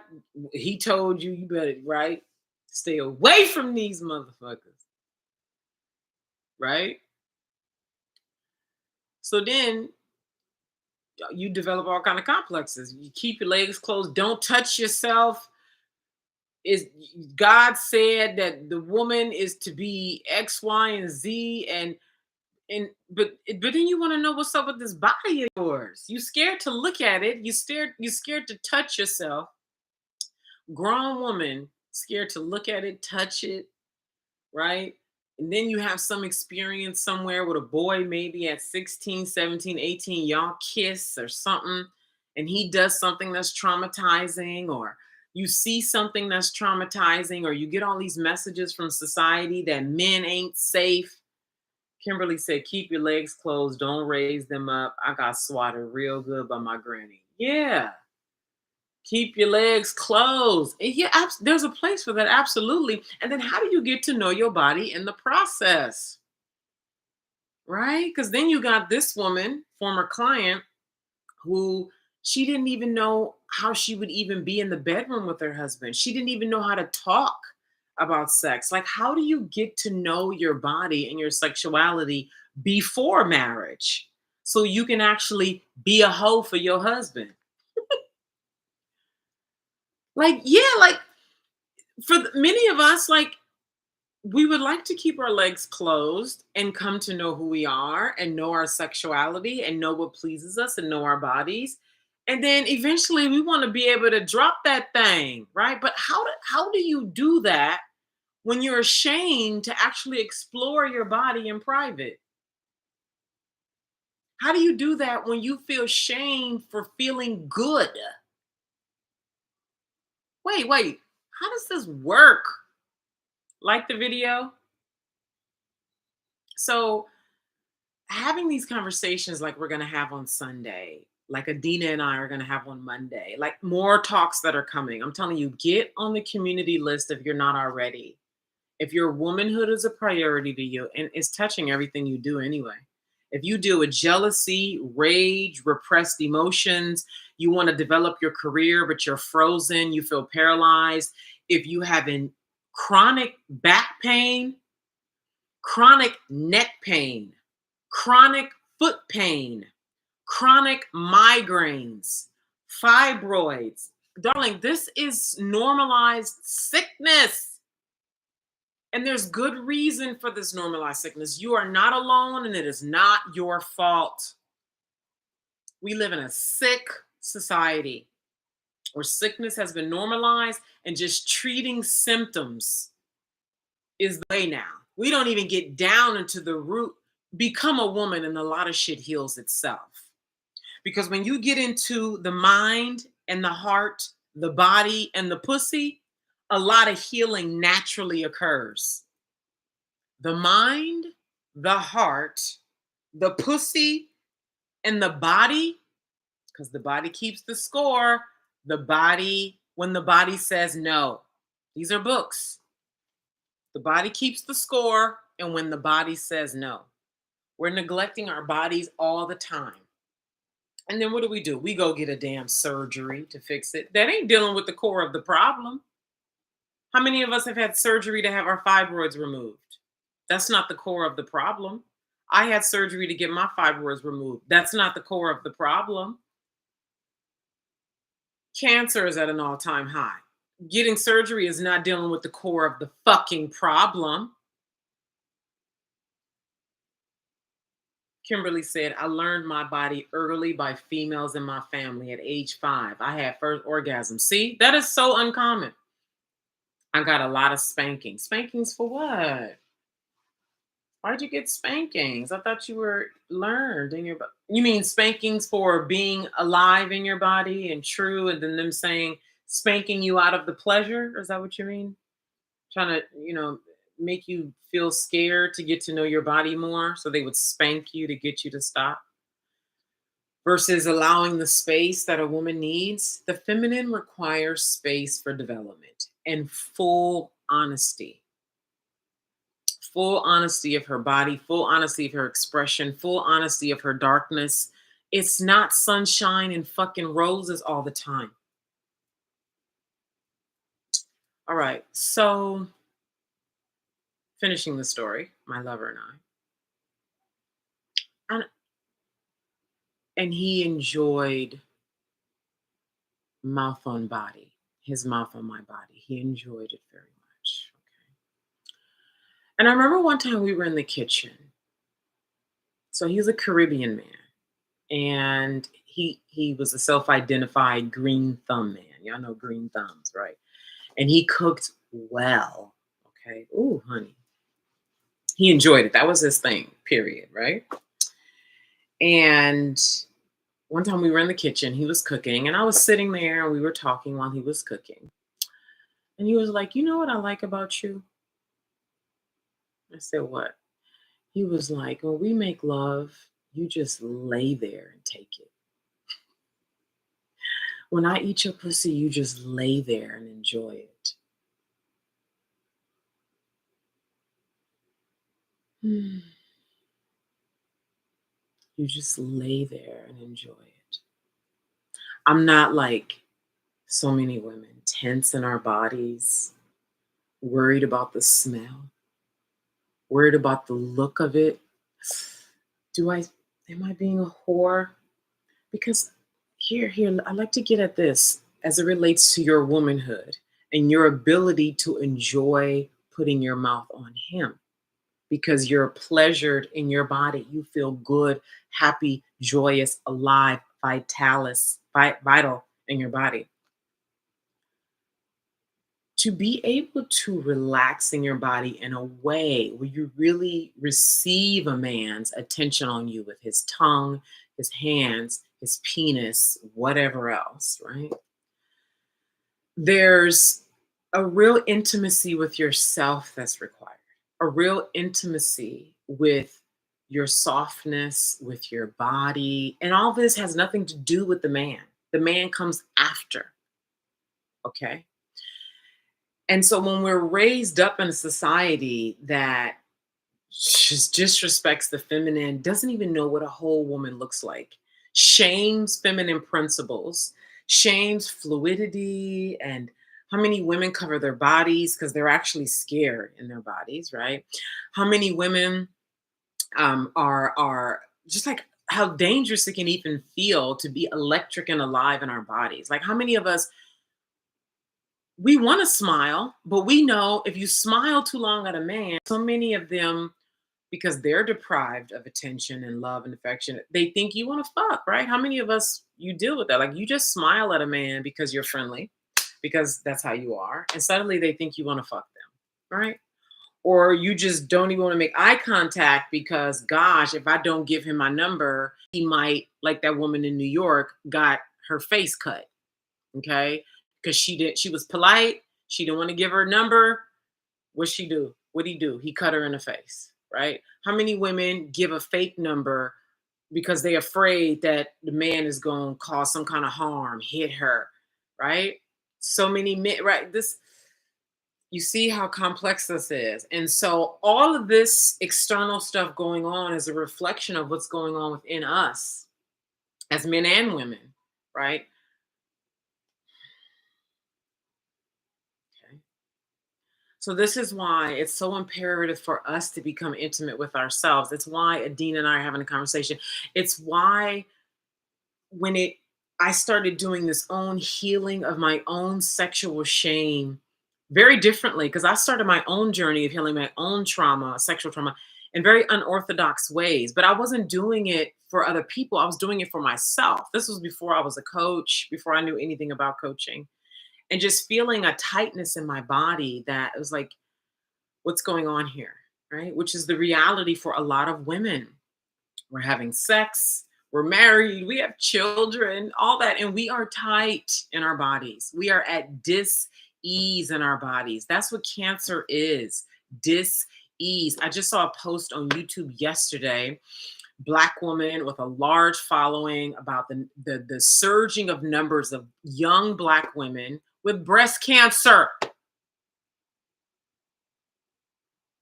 he told you you better, right? Stay away from these motherfuckers. Right? So then you develop all kind of complexes. You keep your legs closed, don't touch yourself. Is God said that the woman is to be X, Y, and Z, but then you want to know what's up with this body of yours. You scared to look at it. You scared to touch yourself. Grown woman scared to look at it, touch it, right? And then you have some experience somewhere with a boy, maybe at 16, 17, 18, y'all kiss or something, and he does something that's traumatizing, or you see something that's traumatizing, or you get all these messages from society that men ain't safe. Kimberly said, keep your legs closed, don't raise them up. I got swatted real good by my granny. Yeah. Keep your legs closed. And yeah, there's a place for that, absolutely. And then how do you get to know your body in the process? Right? Because then you got this woman, former client, who she didn't even know how she would even be in the bedroom with her husband. She didn't even know how to talk about sex. Like, how do you get to know your body and your sexuality before marriage so you can actually be a hoe for your husband? Like, yeah, like for many of us, like we would like to keep our legs closed and come to know who we are and know our sexuality and know what pleases us and know our bodies. And then eventually we want to be able to drop that thing, right? But how do you do that when you're ashamed to actually explore your body in private? How do you do that when you feel shame for feeling good? Wait. How does this work? Like the video? So having these conversations like we're going to have on Sunday, like Adina and I are going to have on Monday, like more talks that are coming. I'm telling you, get on the community list if you're not already. If your womanhood is a priority to you and it's touching everything you do anyway. If you deal with jealousy, rage, repressed emotions, you want to develop your career, but you're frozen, you feel paralyzed. If you have chronic back pain, chronic neck pain, chronic foot pain, chronic migraines, fibroids. Darling, this is normalized sickness. And there's good reason for this normalized sickness. You are not alone and it is not your fault. We live in a sick society where sickness has been normalized and just treating symptoms is the way now. We don't even get down into the root. Become a woman and a lot of shit heals itself. Because when you get into the mind and the heart, the body and the pussy, a lot of healing naturally occurs. The mind, the heart, the pussy, and the body, because the body keeps the score. The body, when the body says no, these are books. The body keeps the score, and when the body says no, we're neglecting our bodies all the time. And then what do? We go get a damn surgery to fix it. That ain't dealing with the core of the problem. How many of us have had surgery to have our fibroids removed? That's not the core of the problem. I had surgery to get my fibroids removed. That's not the core of the problem. Cancer is at an all-time high. Getting surgery is not dealing with the core of the fucking problem. Kimberly said, I learned my body early by females in my family at age 5. I had first orgasm. See, that is so uncommon. I got a lot of spankings. Spankings for what? Why'd you get spankings? I thought you were learned in your body. You mean spankings for being alive in your body and true, and then them saying spanking you out of the pleasure? Is that what you mean? Trying to, make you feel scared to get to know your body more, so they would spank you to get you to stop? Versus allowing the space that a woman needs. The feminine requires space for development and full honesty. Full honesty of her body, full honesty of her expression, full honesty of her darkness. It's not sunshine and fucking roses all the time. All right, so finishing the story, my lover and I. And he enjoyed mouth on body, his mouth on my body. He enjoyed it very much. Okay. And I remember one time we were in the kitchen. So he's a Caribbean man. And he was a self-identified green thumb man. Y'all know green thumbs, right? And he cooked well. Okay. Ooh, honey. He enjoyed it. That was his thing, period, right? And one time we were in the kitchen, he was cooking, and I was sitting there and we were talking while he was cooking. And he was like, you know what I like about you? I said, what? He was like, when we make love, you just lay there and take it. When I eat your pussy, you just lay there and enjoy it. You just lay there and enjoy it. I'm not like so many women, tense in our bodies, worried about the smell, worried about the look of it. Am I being a whore? Because here, I like to get at this as it relates to your womanhood and your ability to enjoy putting your mouth on him, because you're pleasured in your body. You feel good, happy, joyous, alive, vital in your body. To be able to relax in your body in a way where you really receive a man's attention on you with his tongue, his hands, his penis, whatever else, right? There's a real intimacy with yourself that's required, a real intimacy with your softness, with your body. And all this has nothing to do with the man. The man comes after, okay? And so when we're raised up in a society that just disrespects the feminine, doesn't even know what a whole woman looks like, shames feminine principles, shames fluidity, and how many women cover their bodies because they're actually scared in their bodies, right? How many women are just like how dangerous it can even feel to be electric and alive in our bodies. Like how many of us, we want to smile, but we know if you smile too long at a man, so many of them, because they're deprived of attention and love and affection, they think you want to fuck, right? How many of us, you deal with that? Like you just smile at a man because you're friendly, because that's how you are. And suddenly they think you want to fuck them, right? or you just don't even want to make eye contact because, gosh, if I don't give him my number, he might, like that woman in New York, got her face cut. Okay, because she was polite. She didn't want to give her number. What'd she do? What'd he do? He cut her in the face, right? How many women give a fake number because they're afraid that the man is going to cause some kind of harm, hit her, right? So many men, right? This, you see how complex this is. And so all of this external stuff going on is a reflection of what's going on within us as men and women, right? Okay. So this is why it's so imperative for us to become intimate with ourselves. It's why Adina and I are having a conversation. It's why when it I started doing this own healing of my own sexual shame very differently, because I started my own journey of healing my own trauma, sexual trauma, in very unorthodox ways. But I wasn't doing it for other people. I was doing it for myself. This was before I was a coach, before I knew anything about coaching, and just feeling a tightness in my body that was like, what's going on here? Right? Which is the reality for a lot of women. We're having sex, we're married, we have children, all that, and we are tight in our bodies. We are at dis-ease in our bodies. That's what cancer is, dis-ease. I just saw a post on YouTube yesterday, Black woman with a large following, about the surging of numbers of young Black women with breast cancer.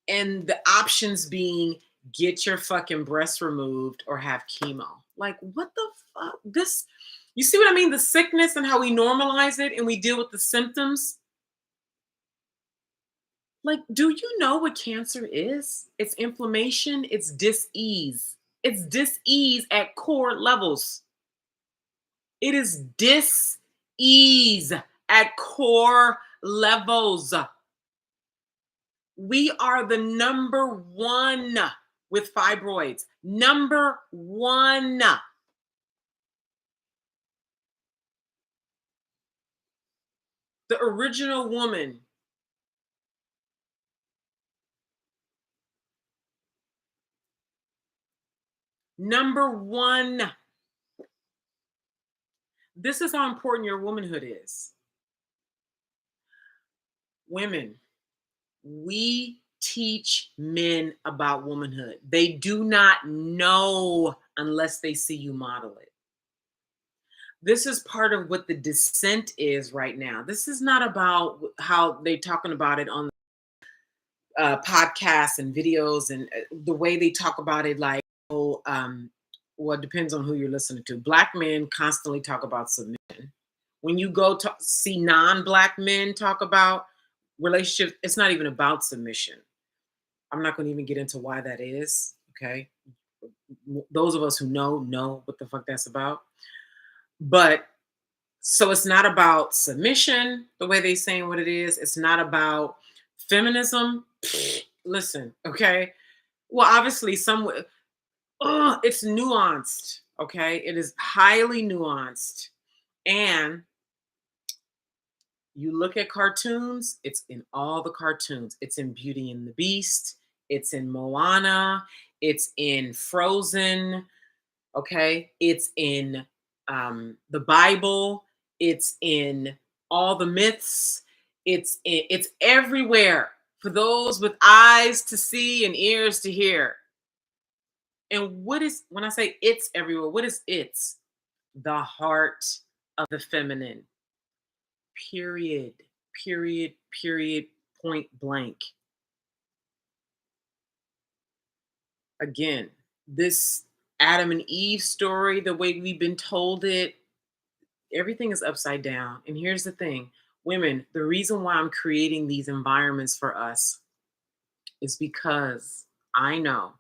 And the options being, get your fucking breast removed or have chemo. Like, what the fuck? This, you see what I mean? The sickness and how we normalize it and we deal with the symptoms. Like, do you know what cancer is? It's inflammation, it's dis-ease. It's dis-ease at core levels. It is dis-ease at core levels. We are the number one with fibroids. Number one. The original woman. Number one. This is how important your womanhood is. Women, we teach men about womanhood. They do not know unless they see you model it. This is part of what the dissent is right now. This is not about how they're talking about it on podcasts and videos, and the way they talk about it, like, oh, well, it depends on who you're listening to. Black men constantly talk about submission. When you go to see non-Black men talk about relationships, it's not even about submission. I'm not going to even get into why that is. Okay. Those of us who know what the fuck that's about. But so it's not about submission the way they saying what it is. It's not about feminism. Listen, okay. Well, obviously, it's nuanced. Okay, it is highly nuanced, and you look at cartoons. It's in all the cartoons. It's in Beauty and the Beast. It's in Moana. It's in Frozen. Okay, it's in the Bible. It's in all the myths. It's everywhere for those with eyes to see and ears to hear. And what is, when I say it's everywhere, what is it's? The heart of the feminine. Period. Period. Period. Point blank. Again, this Adam and Eve story, the way we've been told it, everything is upside down. And here's the thing, women, the reason why I'm creating these environments for us is because I know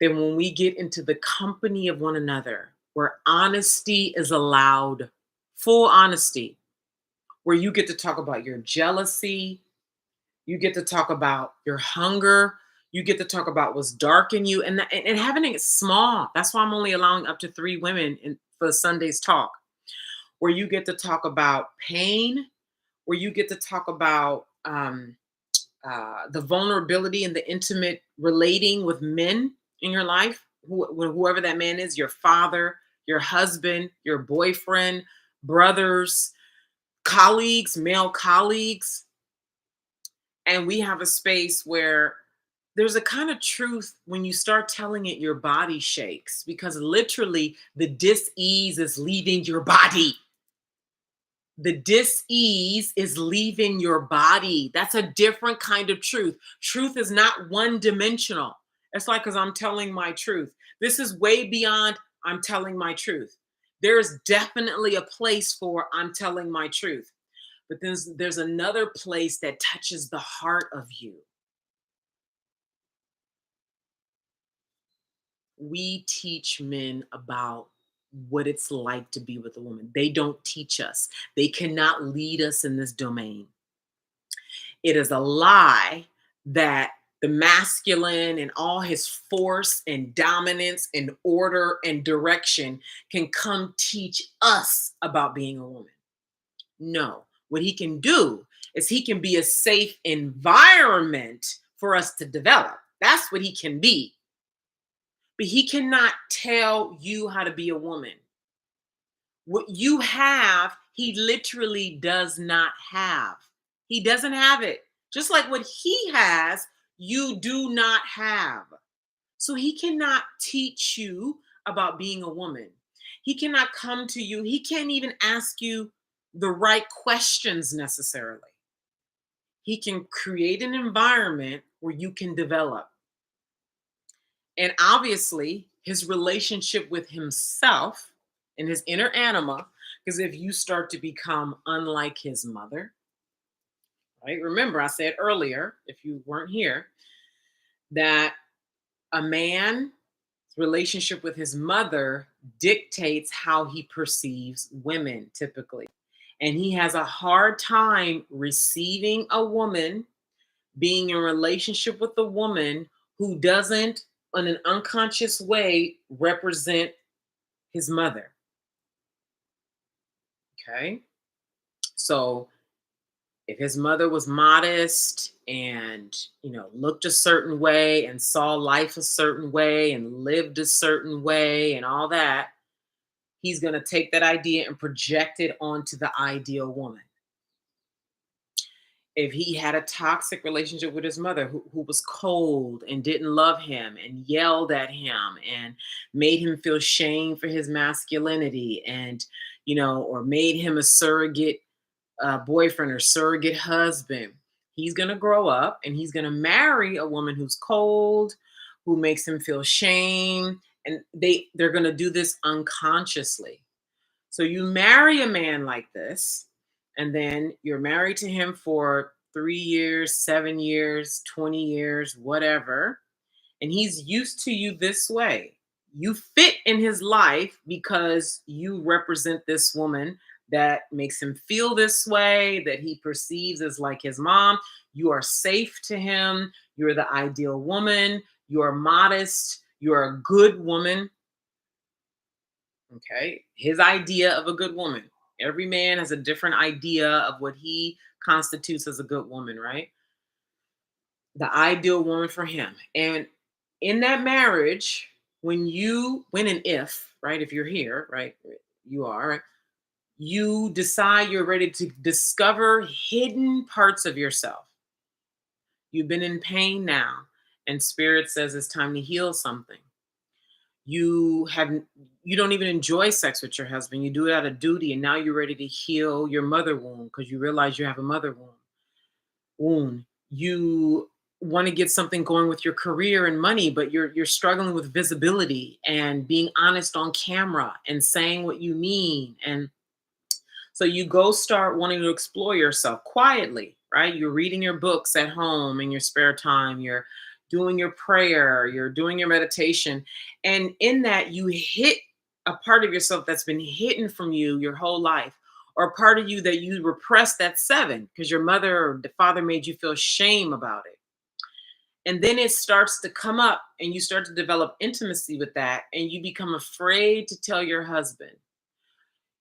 that when we get into the company of one another, where honesty is allowed, full honesty, where you get to talk about your jealousy, you get to talk about your hunger, you get to talk about what's dark in you, and having it small. That's why I'm only allowing up to 3 women for Sunday's talk, where you get to talk about pain, where you get to talk about the vulnerability and the intimate relating with men in your life, whoever that man is, your father, your husband, your boyfriend, brothers, colleagues, male colleagues. And we have a space where there's a kind of truth when you start telling it, your body shakes because literally the dis-ease is leaving your body. The dis-ease is leaving your body. That's a different kind of truth. Truth is not one dimensional. It's like, because I'm telling my truth. This is way beyond I'm telling my truth. There's definitely a place for I'm telling my truth. But there's another place that touches the heart of you. We teach men about what it's like to be with a woman. They don't teach us. They cannot lead us in this domain. It is a lie that the masculine and all his force and dominance and order and direction can come teach us about being a woman. No, what he can do is he can be a safe environment for us to develop. That's what he can be. But he cannot tell you how to be a woman. What you have, he literally does not have. He doesn't have it. Just like what he has, you do not have. So he cannot teach you about being a woman. He cannot come to you. He can't even ask you the right questions necessarily. He can create an environment where you can develop. And obviously, his relationship with himself and his inner anima, because if you start to become unlike his mother, right? Remember, I said earlier, if you weren't here, that a man's relationship with his mother dictates how he perceives women typically. And he has a hard time receiving a woman, being in relationship with a woman who doesn't, in an unconscious way, represent his mother. Okay. So if his mother was modest and, looked a certain way and saw life a certain way and lived a certain way and all that, he's going to take that idea and project it onto the ideal woman. If he had a toxic relationship with his mother who was cold and didn't love him and yelled at him and made him feel shame for his masculinity and, or made him a surrogate boyfriend or surrogate husband, he's going to grow up and he's going to marry a woman who's cold, who makes him feel shame. And they're going to do this unconsciously. So you marry a man like this, and then you're married to him for 3 years, 7 years, 20 years, whatever. And he's used to you this way. You fit in his life because you represent this woman that makes him feel this way, that he perceives as like his mom. You are safe to him. You're the ideal woman. You are modest. You're a good woman. Okay. His idea of a good woman. Every man has a different idea of what he constitutes as a good woman, right? The ideal woman for him. And in that marriage, when and if, right, if you're here, right, you are, right, you decide you're ready to discover hidden parts of yourself. You've been in pain now, and spirit says it's time to heal something. You don't even enjoy sex with your husband. You do it out of duty, and now you're ready to heal your mother wound because you realize you have a mother wound. You want to get something going with your career and money, but you're struggling with visibility and being honest on camera and saying what you mean. And so you go start wanting to explore yourself quietly, right? You're reading your books at home in your spare time. You're doing your prayer. You're doing your meditation. And in that, you hit a part of yourself that's been hidden from you your whole life, or a part of you that you repressed at 7 because your mother or the father made you feel shame about it. And then it starts to come up and you start to develop intimacy with that. And you become afraid to tell your husband.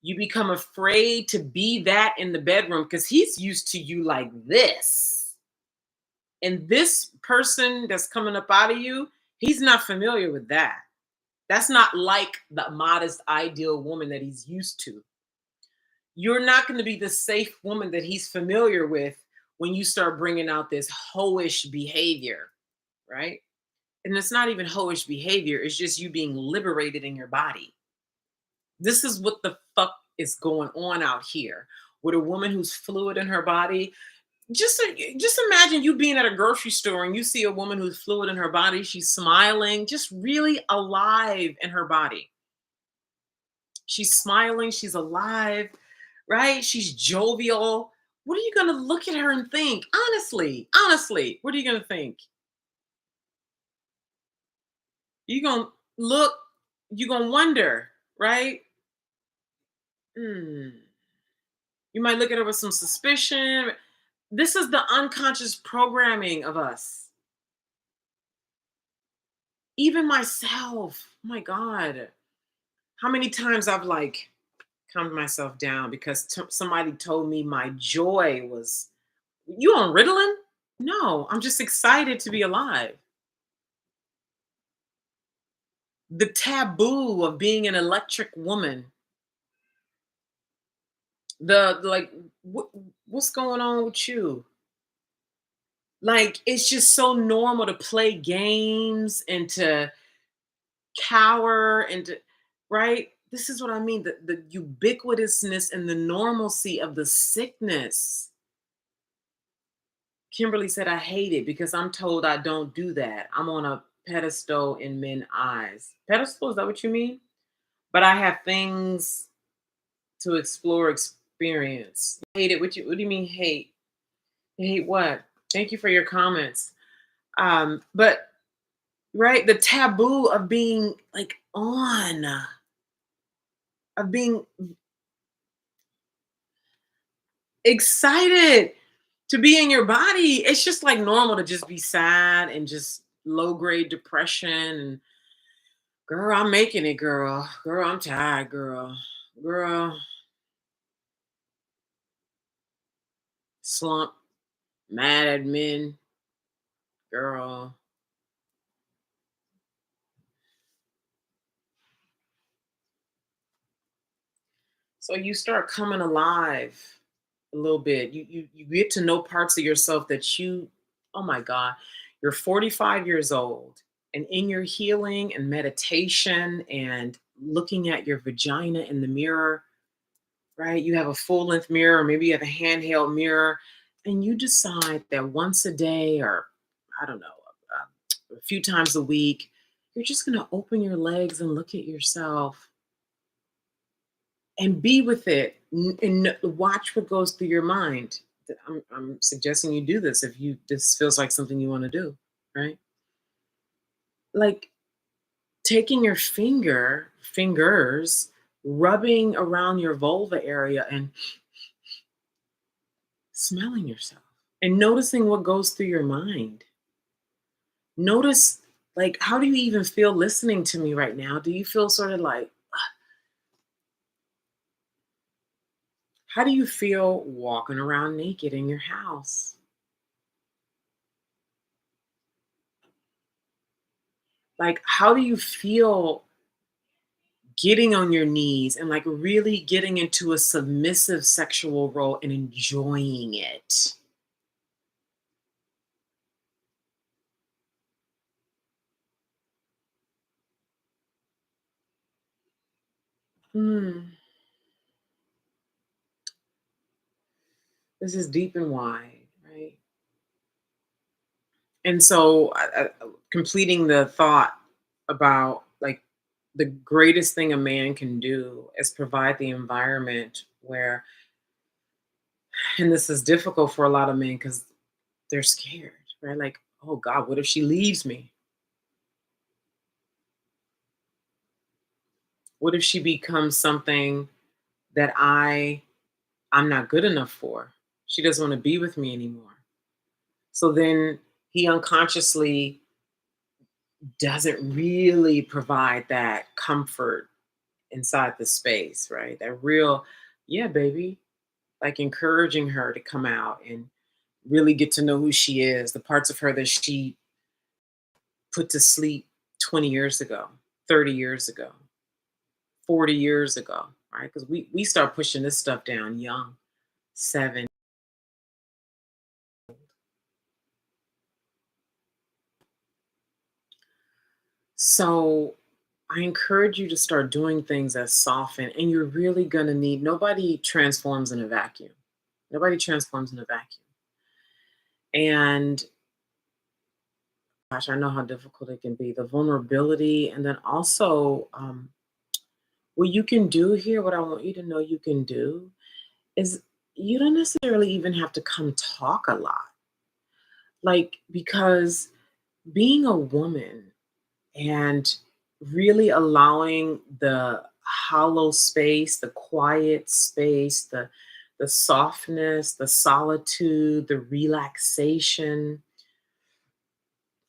You become afraid to be that in the bedroom because he's used to you like this. And this person that's coming up out of you, he's not familiar with that. That's not like the modest, ideal woman that he's used to. You're not going to be the safe woman that he's familiar with when you start bringing out this hoish behavior, right? And it's not even hoish behavior, it's just you being liberated in your body. This is what the fuck is going on out here with a woman who's fluid in her body. Just imagine you being at a grocery store and you see a woman who's fluid in her body, she's smiling, just really alive in her body. She's smiling, she's alive, right? She's jovial. What are you going to look at her and think? Honestly, honestly, what are you going to think? You're going to look, you're going to wonder, right? Hmm. You might look at her with some suspicion. This is the unconscious programming of us. Even myself. Oh my God. How many times I've like calmed myself down because somebody told me my joy was, you on Ritalin? No, I'm just excited to be alive. The taboo of being an electric woman. The like, what, what's going on with you? Like, it's just so normal to play games and to cower and to, right? This is what I mean. The ubiquitousness and the normalcy of the sickness. Kimberly said, I hate it because I'm told I don't do that. I'm on a pedestal in men's eyes. Pedestal, is that what you mean? But I have things to explore, experience. Hate it. What do you mean hate? You hate what? Thank you for your comments. But right, the taboo of being like on, of being excited to be in your body. It's just like normal to just be sad and just low grade depression and girl, I'm making it, girl. Girl, I'm tired, girl. Girl, slump, mad at men, girl. So you start coming alive a little bit. You get to know parts of yourself that you, oh my God, you're 45 years old, and in your healing and meditation and looking at your vagina in the mirror, right? You have a full length mirror, or maybe you have a handheld mirror, and you decide that once a day, or I don't know, a few times a week, you're just going to open your legs and look at yourself and be with it and watch what goes through your mind. I'm suggesting you do this if you this feels like something you want to do, right? Like taking your fingers, rubbing around your vulva area and smelling yourself and noticing what goes through your mind. Notice, like, how do you even feel listening to me right now? Do you feel sort of like, how do you feel walking around naked in your house? Like, how do you feel getting on your knees and like really getting into a submissive sexual role and enjoying it? Hmm. This is deep and wide, right? And so, completing the thought about like the greatest thing a man can do is provide the environment where, and this is difficult for a lot of men because they're scared, right? Like, oh God, what if she leaves me? What if she becomes something that I'm not good enough for? She doesn't want to be with me anymore. So then he unconsciously doesn't really provide that comfort inside the space, right? That real, yeah, baby, like encouraging her to come out and really get to know who she is, the parts of her that she put to sleep 20 years ago, 30 years ago, 40 years ago, right? Because we start pushing this stuff down young, 7. So I encourage you to start doing things that soften, and you're really going to need, nobody transforms in a vacuum. Nobody transforms in a vacuum. And gosh, I know how difficult it can be. The vulnerability, and then also, what you can do here, what I want you to know you can do is you don't necessarily even have to come talk a lot. Like, because being a woman and really allowing the hollow space, the quiet space, the softness, the solitude, the relaxation,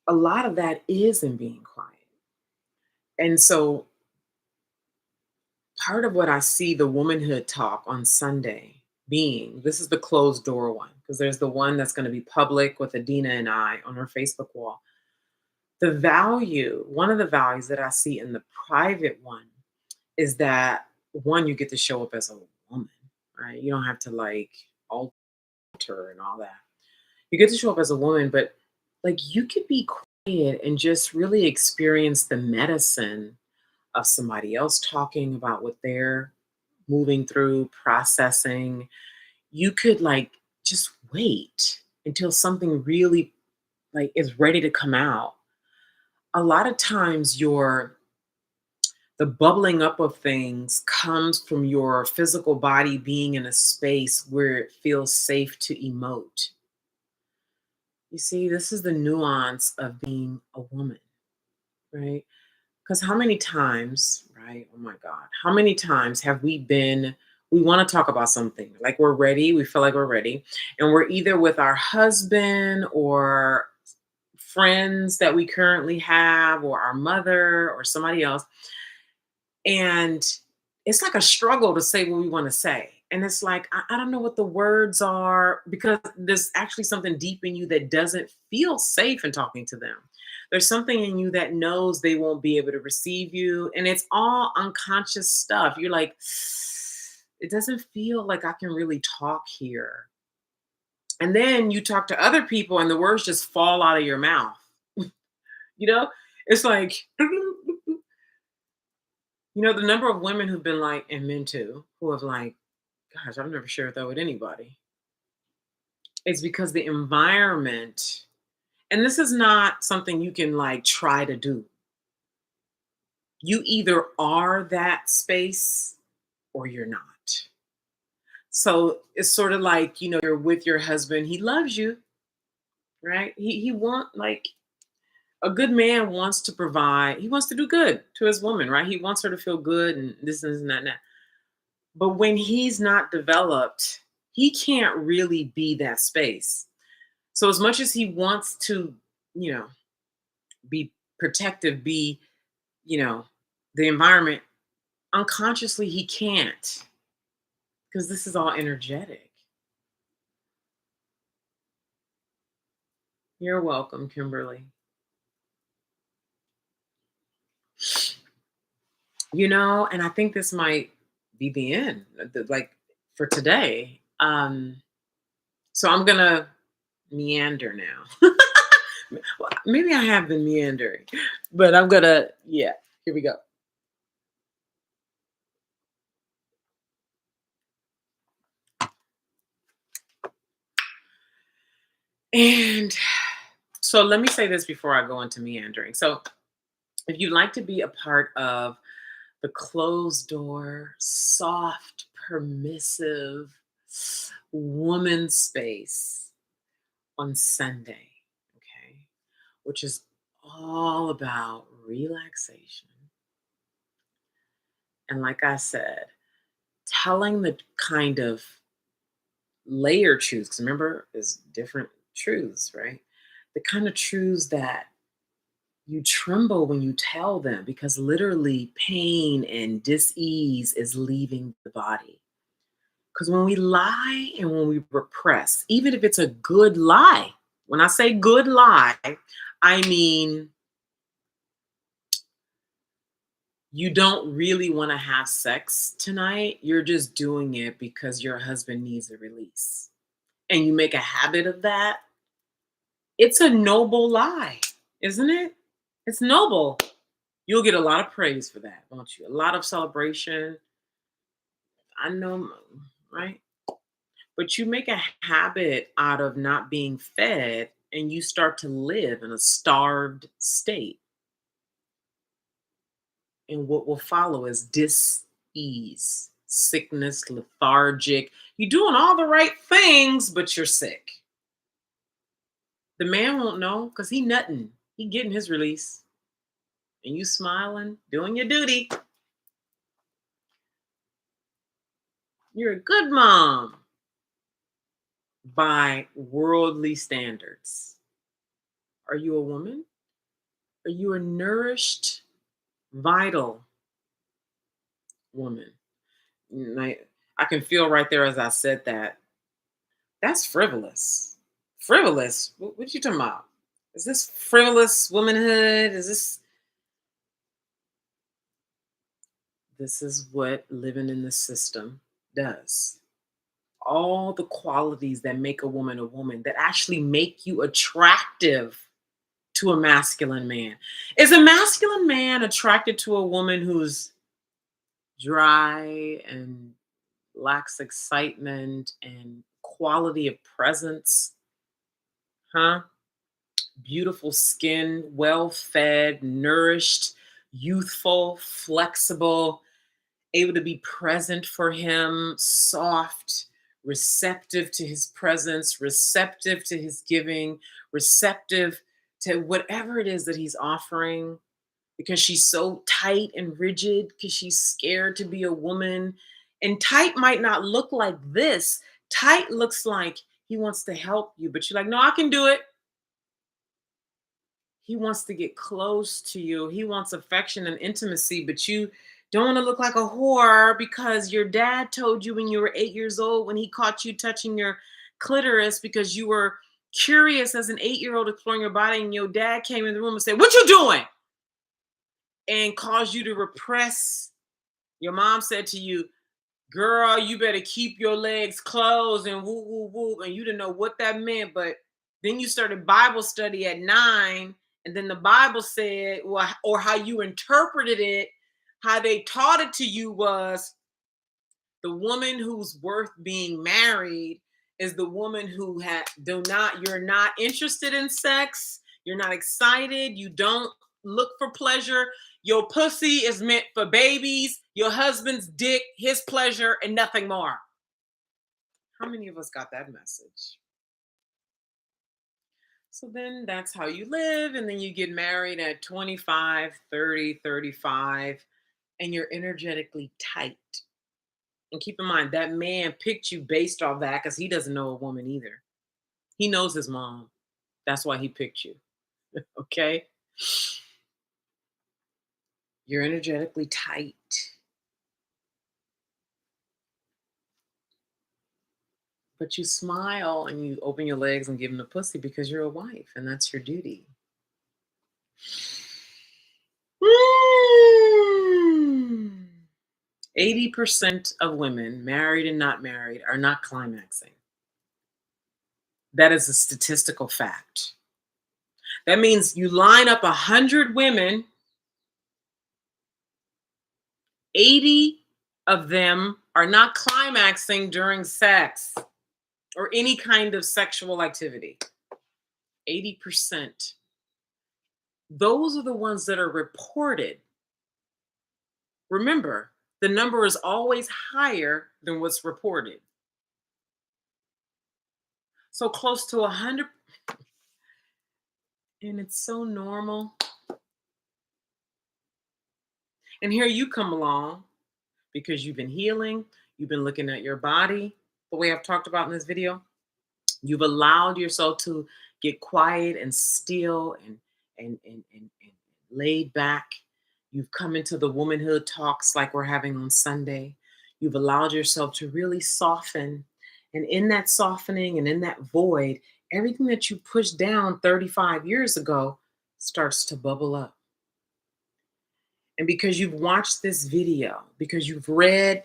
a lot of that is in being quiet. And so part of what I see the womanhood talk on Sunday being, this is the closed door one, because there's the one that's going to be public with Adina and I on our Facebook wall. The value, one of the values that I see in the private one is that one, you get to show up as a woman, right? You don't have to like alter and all that. You get to show up as a woman, but like you could be quiet and just really experience the medicine of somebody else talking about what they're moving through, processing. You could like just wait until something really like is ready to come out. A lot of times your the bubbling up of things comes from your physical body being in a space where it feels safe to emote. You see, this is the nuance of being a woman, right? Because how many times, right? Oh my God, how many times have we want to talk about something, like we're ready, we feel like we're ready, and we're either with our husband or friends that we currently have, or our mother or somebody else. And it's like a struggle to say what we want to say. And it's like, I don't know what the words are because there's actually something deep in you that doesn't feel safe in talking to them. There's something in you that knows they won't be able to receive you. And it's all unconscious stuff. You're like, it doesn't feel like I can really talk here. And then you talk to other people and the words just fall out of your mouth. You know, it's like, the number of women who've been like, and men too, who have like, gosh, I've never shared that with anybody. It's because the environment, and this is not something you can like try to do. You either are that space or you're not. So it's sort of like, you're with your husband, he loves you, right? He want like a good man wants to provide, he wants to do good to his woman, right? He wants her to feel good and this and that and that. But when he's not developed, he can't really be that space. So as much as he wants to, you know, be protective, be, you know, the environment, unconsciously he can't because this is all energetic. You're welcome, Kimberly. And I think this might be the end, like for today. So I'm gonna meander now. Well, maybe I have been meandering, but I'm gonna, yeah, here we go. And so let me say this before I go into meandering. So if you'd like to be a part of the closed door, soft, permissive woman space on Sunday, okay, which is all about relaxation. And like I said, telling the kind of layer truths, 'cause remember, there's different truths, right? The kind of truths that you tremble when you tell them because literally pain and dis-ease is leaving the body. Because when we lie and when we repress, even if it's a good lie, when I say good lie, I mean you don't really want to have sex tonight. You're just doing it because your husband needs a release. And you make a habit of that. It's a noble lie, isn't it? It's noble. You'll get a lot of praise for that, won't you? A lot of celebration. I know, right? But you make a habit out of not being fed and you start to live in a starved state. And what will follow is dis-ease, sickness, lethargic. You're doing all the right things, but you're sick. The man won't know because he nutting. He getting his release. And you smiling, doing your duty. You're a good mom by worldly standards. Are you a woman? Are you a nourished, vital woman? I can feel right there as I said that. That's frivolous. Frivolous? What you talking about? Is this frivolous womanhood? This is what living in the system does. All the qualities that make a woman, that actually make you attractive to a masculine man. Is a masculine man attracted to a woman who's dry and lacks excitement and quality of presence? Huh? Beautiful skin, well fed, nourished, youthful, flexible, able to be present for him, soft, receptive to his presence, receptive to his giving, receptive to whatever it is that he's offering, because she's so tight and rigid, because she's scared to be a woman. And tight might not look like this. Tight looks like he wants to help you, but you're like, no, I can do it. He wants to get close to you. He wants affection and intimacy, but you don't want to look like a whore because your dad told you when you were 8 years old, when he caught you touching your clitoris because you were curious as an 8-year-old exploring your body, and your dad came in the room and said, "What you doing?" and caused you to repress. Your mom said to you, "Girl, you better keep your legs closed," and woo, woo, woo. And you didn't know what that meant. But then you started Bible study at 9. And then the Bible said, well, or how you interpreted it, how they taught it to you was the woman who's worth being married is the woman who you're not interested in sex. You're not excited. You don't look for pleasure. Your pussy is meant for babies, your husband's dick, his pleasure, and nothing more. How many of us got that message? So then that's how you live. And then you get married at 25, 30, 35, and you're energetically tight. And keep in mind, that man picked you based off that because he doesn't know a woman either. He knows his mom. That's why he picked you. Okay? You're energetically tight. But you smile and you open your legs and give him the pussy because you're a wife and that's your duty. 80% of women, married and not married, are not climaxing. That is a statistical fact. That means you line up 100 women, 80 of them are not climaxing during sex or any kind of sexual activity. 80%. Those are the ones that are reported. Remember, the number is always higher than what's reported. So close to 100. And it's so normal. And here you come along because you've been healing, you've been looking at your body, the way I've talked about in this video. You've allowed yourself to get quiet and still and laid back. You've come into the womanhood talks like we're having on Sunday. You've allowed yourself to really soften. And in that softening and in that void, everything that you pushed down 35 years ago starts to bubble up. And because you've watched this video, because you've read,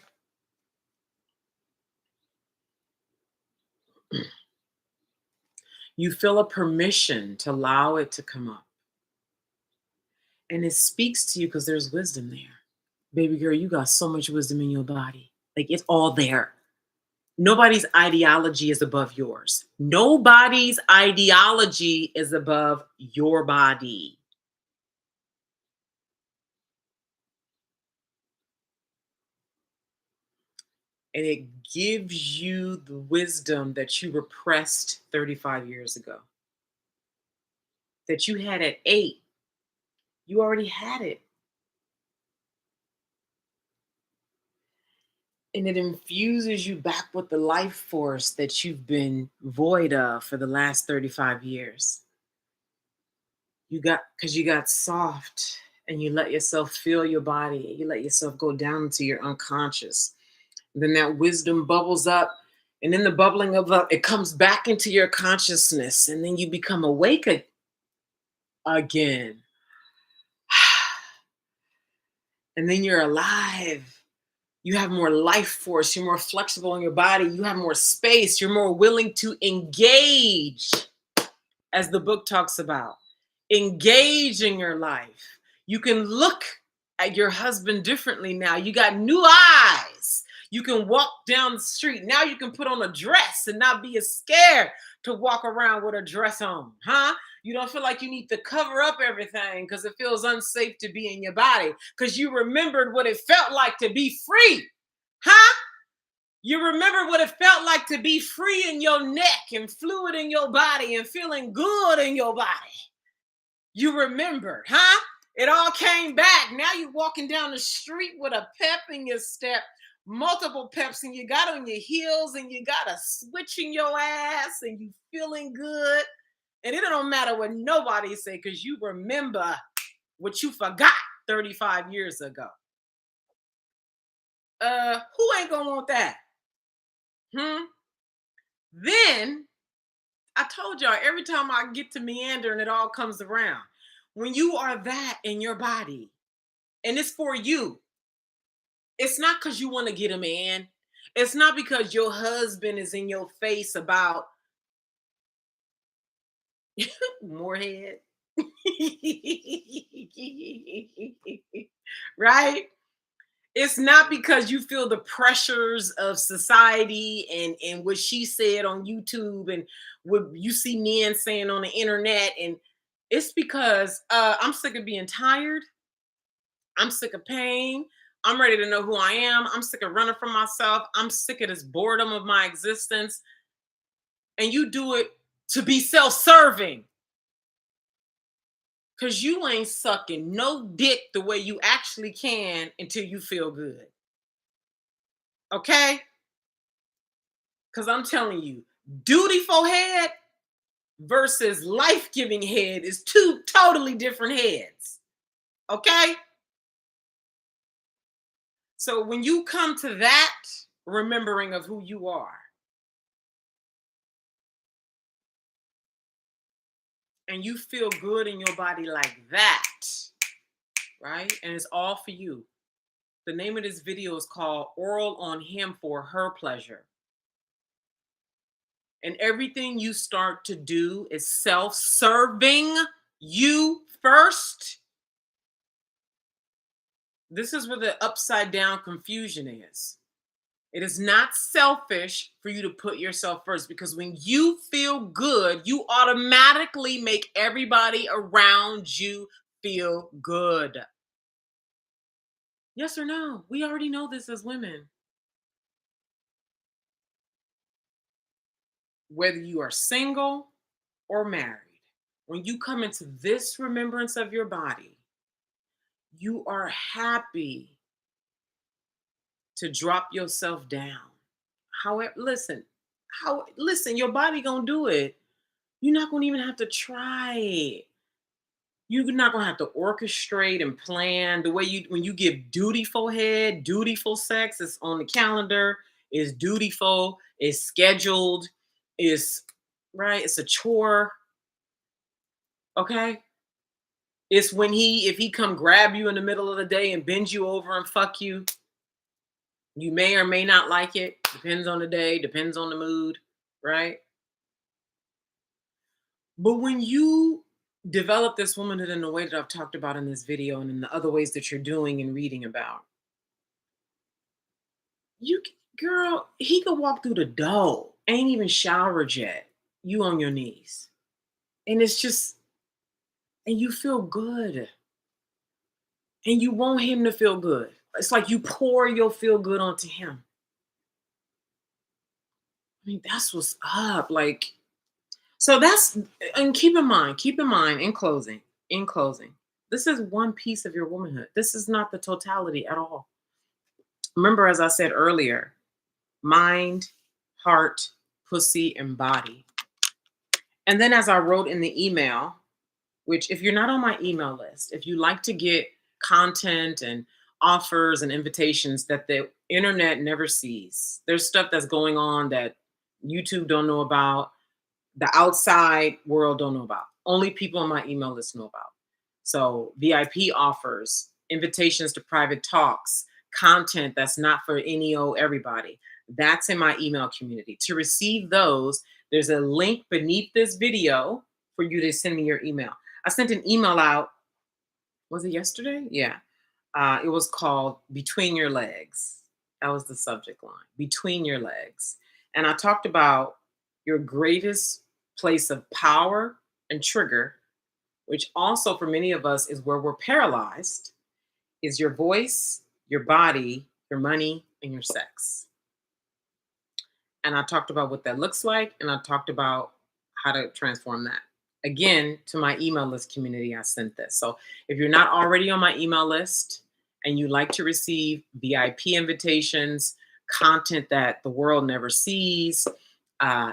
you feel a permission to allow it to come up. And it speaks to you because there's wisdom there. Baby girl, you got so much wisdom in your body. Like it's all there. Nobody's ideology is above yours. Nobody's ideology is above your body. And it gives you the wisdom that you repressed 35 years ago, that you had at 8. You already had it. And it infuses you back with the life force that you've been void of for the last 35 years. Because you got soft and you let yourself feel your body. You let yourself go down into your unconscious. And then that wisdom bubbles up. And in the bubbling of up, it comes back into your consciousness. And then you become awake again. And then you're alive. You have more life force. You're more flexible in your body. You have more space. You're more willing to engage, as the book talks about. Engage in your life. You can look at your husband differently now. You got new eyes. You can walk down the street. Now you can put on a dress and not be as scared to walk around with a dress on, huh? You don't feel like you need to cover up everything because it feels unsafe to be in your body because you remembered what it felt like to be free, huh? You remember what it felt like to be free in your neck and fluid in your body and feeling good in your body. You remembered, huh? It all came back. Now you're walking down the street with a pep in your step, multiple peps, and you got on your heels and you got a switch in your ass and you feeling good. And it don't matter what nobody say because you remember what you forgot 35 years ago. Who ain't gonna want that? Then I told y'all every time I get to meander and it all comes around. When you are that in your body, and it's for you, it's not because you want to get a man. It's not because your husband is in your face about more head. Right? It's not because you feel the pressures of society and what she said on YouTube and what you see men saying on the internet. And it's because I'm sick of being tired. I'm sick of pain. I'm ready to know who I am. I'm sick of running from myself. I'm sick of this boredom of my existence. And you do it to be self-serving. Because you ain't sucking no dick the way you actually can until you feel good. Okay? Because I'm telling you, dutiful head versus life-giving head is two totally different heads. Okay? So when you come to that remembering of who you are, and you feel good in your body like that, right? And it's all for you. The name of this video is called Oral on Him for Her Pleasure. And everything you start to do is self-serving you first. This is where the upside down confusion is. It is not selfish for you to put yourself first because when you feel good, you automatically make everybody around you feel good. Yes or no? We already know this as women. Whether you are single or married, when you come into this remembrance of your body, you are happy to drop yourself down. However, listen, your body gonna do it. You're not gonna even have to try it. You're not gonna have to orchestrate and plan the way you when you give dutiful head, dutiful sex. It's on the calendar. It's dutiful. It's scheduled. It's right. It's a chore. Okay. It's when if he come grab you in the middle of the day and bend you over and fuck you, you may or may not like it. Depends on the day. Depends on the mood. Right. But when you develop this womanhood in the way that I've talked about in this video and in the other ways that you're doing and reading about, girl, he could walk through the door, ain't even showered yet. You on your knees. And it's just, and you feel good. And you want him to feel good. It's like you pour your feel good onto him. I mean, that's what's up. Like, so that's, and keep in mind, in closing, this is one piece of your womanhood. This is not the totality at all. Remember, as I said earlier, mind, heart, pussy, and body. And then, as I wrote in the email, which if you're not on my email list, if you like to get content and offers and invitations that the internet never sees, there's stuff that's going on that YouTube don't know about, the outside world don't know about. Only people on my email list know about. So VIP offers, invitations to private talks, content that's not for any old everybody. That's in my email community. To receive those, there's a link beneath this video for you to send me your email. I sent an email out, was it yesterday? Yeah. It was called Between Your Legs. That was the subject line, Between Your Legs. And I talked about your greatest place of power and trigger, which also for many of us is where we're paralyzed, is your voice, your body, your money, and your sex. And I talked about what that looks like, and I talked about how to transform that. Again, to my email list community, I sent this. So if you're not already on my email list and you like to receive VIP invitations, content that the world never sees,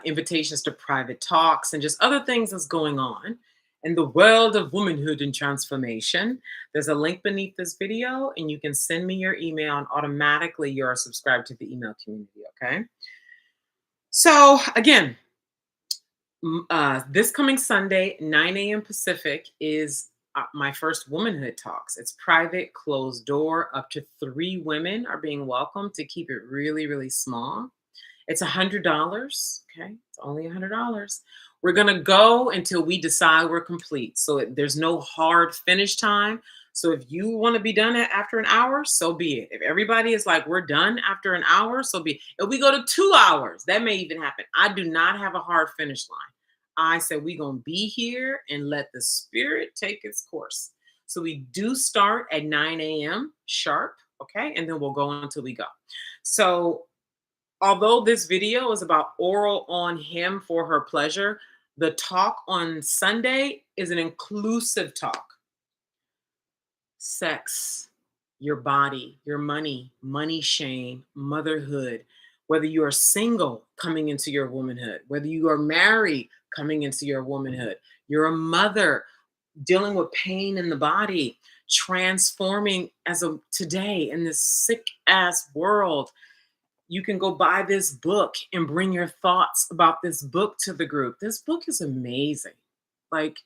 invitations to private talks, and just other things that's going on in the world of womanhood and transformation, there's a link beneath this video, and you can send me your email, and automatically you're subscribed to the email community, okay? So again, this coming Sunday, 9 a.m. Pacific, is my first womanhood talks. It's private, closed door. Up to 3 women are being welcomed to keep it really, really small. It's $100. Okay, it's only $100. We're gonna go until we decide we're complete. So there's no hard finish time. So if you want to be done after an hour, so be it. If everybody is like, we're done after an hour, so be it. If we go to 2 hours, that may even happen. I do not have a hard finish line. I said we're gonna be here and let the spirit take its course. So we do start at 9 a.m. sharp, okay, and then we'll go until we go. So although this video is about oral on him for her pleasure, the talk on Sunday is an inclusive talk. Sex, your body, your money, money shame, motherhood, whether you are single coming into your womanhood, whether you are married coming into your womanhood, you're a mother dealing with pain in the body, transforming as of today in this sick ass world. You can go buy this book and bring your thoughts about this book to the group. This book is amazing. Like,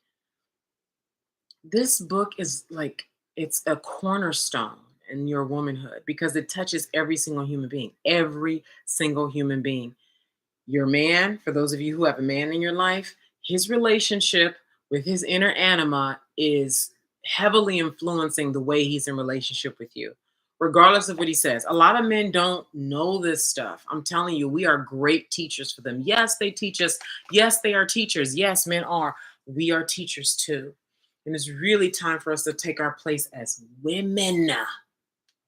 this book is like, it's a cornerstone in your womanhood because it touches every single human being, every single human being. Your man, for those of you who have a man in your life, his relationship with his inner anima is heavily influencing the way he's in relationship with you, regardless of what he says. A lot of men don't know this stuff. I'm telling you, we are great teachers for them. Yes, they teach us. Yes, they are teachers. Yes, men are. We are teachers too. And it's really time for us to take our place as women.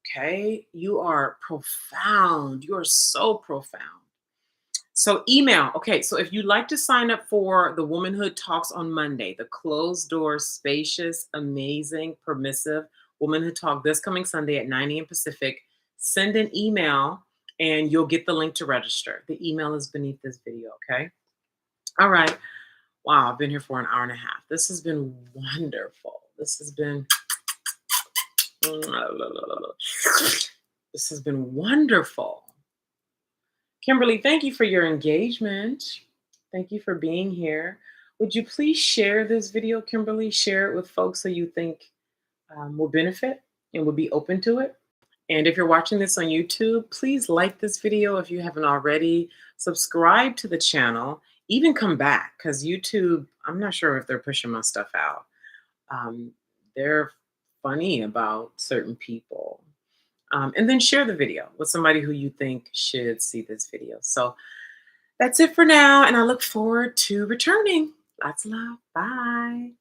Okay? You are profound. You are so profound. So email. Okay, so if you'd like to sign up for the Womanhood Talks on Monday, the closed door, spacious, amazing, permissive Womanhood Talk this coming Sunday at 9 a.m. Pacific, send an email and you'll get the link to register. The email is beneath this video, okay? All right. Wow, I've been here for an hour and a half. This has been wonderful. This has been this has been wonderful. Kimberly, thank you for your engagement. Thank you for being here. Would you please share this video, Kimberly? Share it with folks that you think will benefit and would be open to it. And if you're watching this on YouTube, please like this video if you haven't already. Subscribe to the channel. Even come back because YouTube, I'm not sure if they're pushing my stuff out. Um, they're funny about certain people. And then share the video with somebody who you think should see this video. So that's it for now. And I look forward to returning. Lots of love. Bye.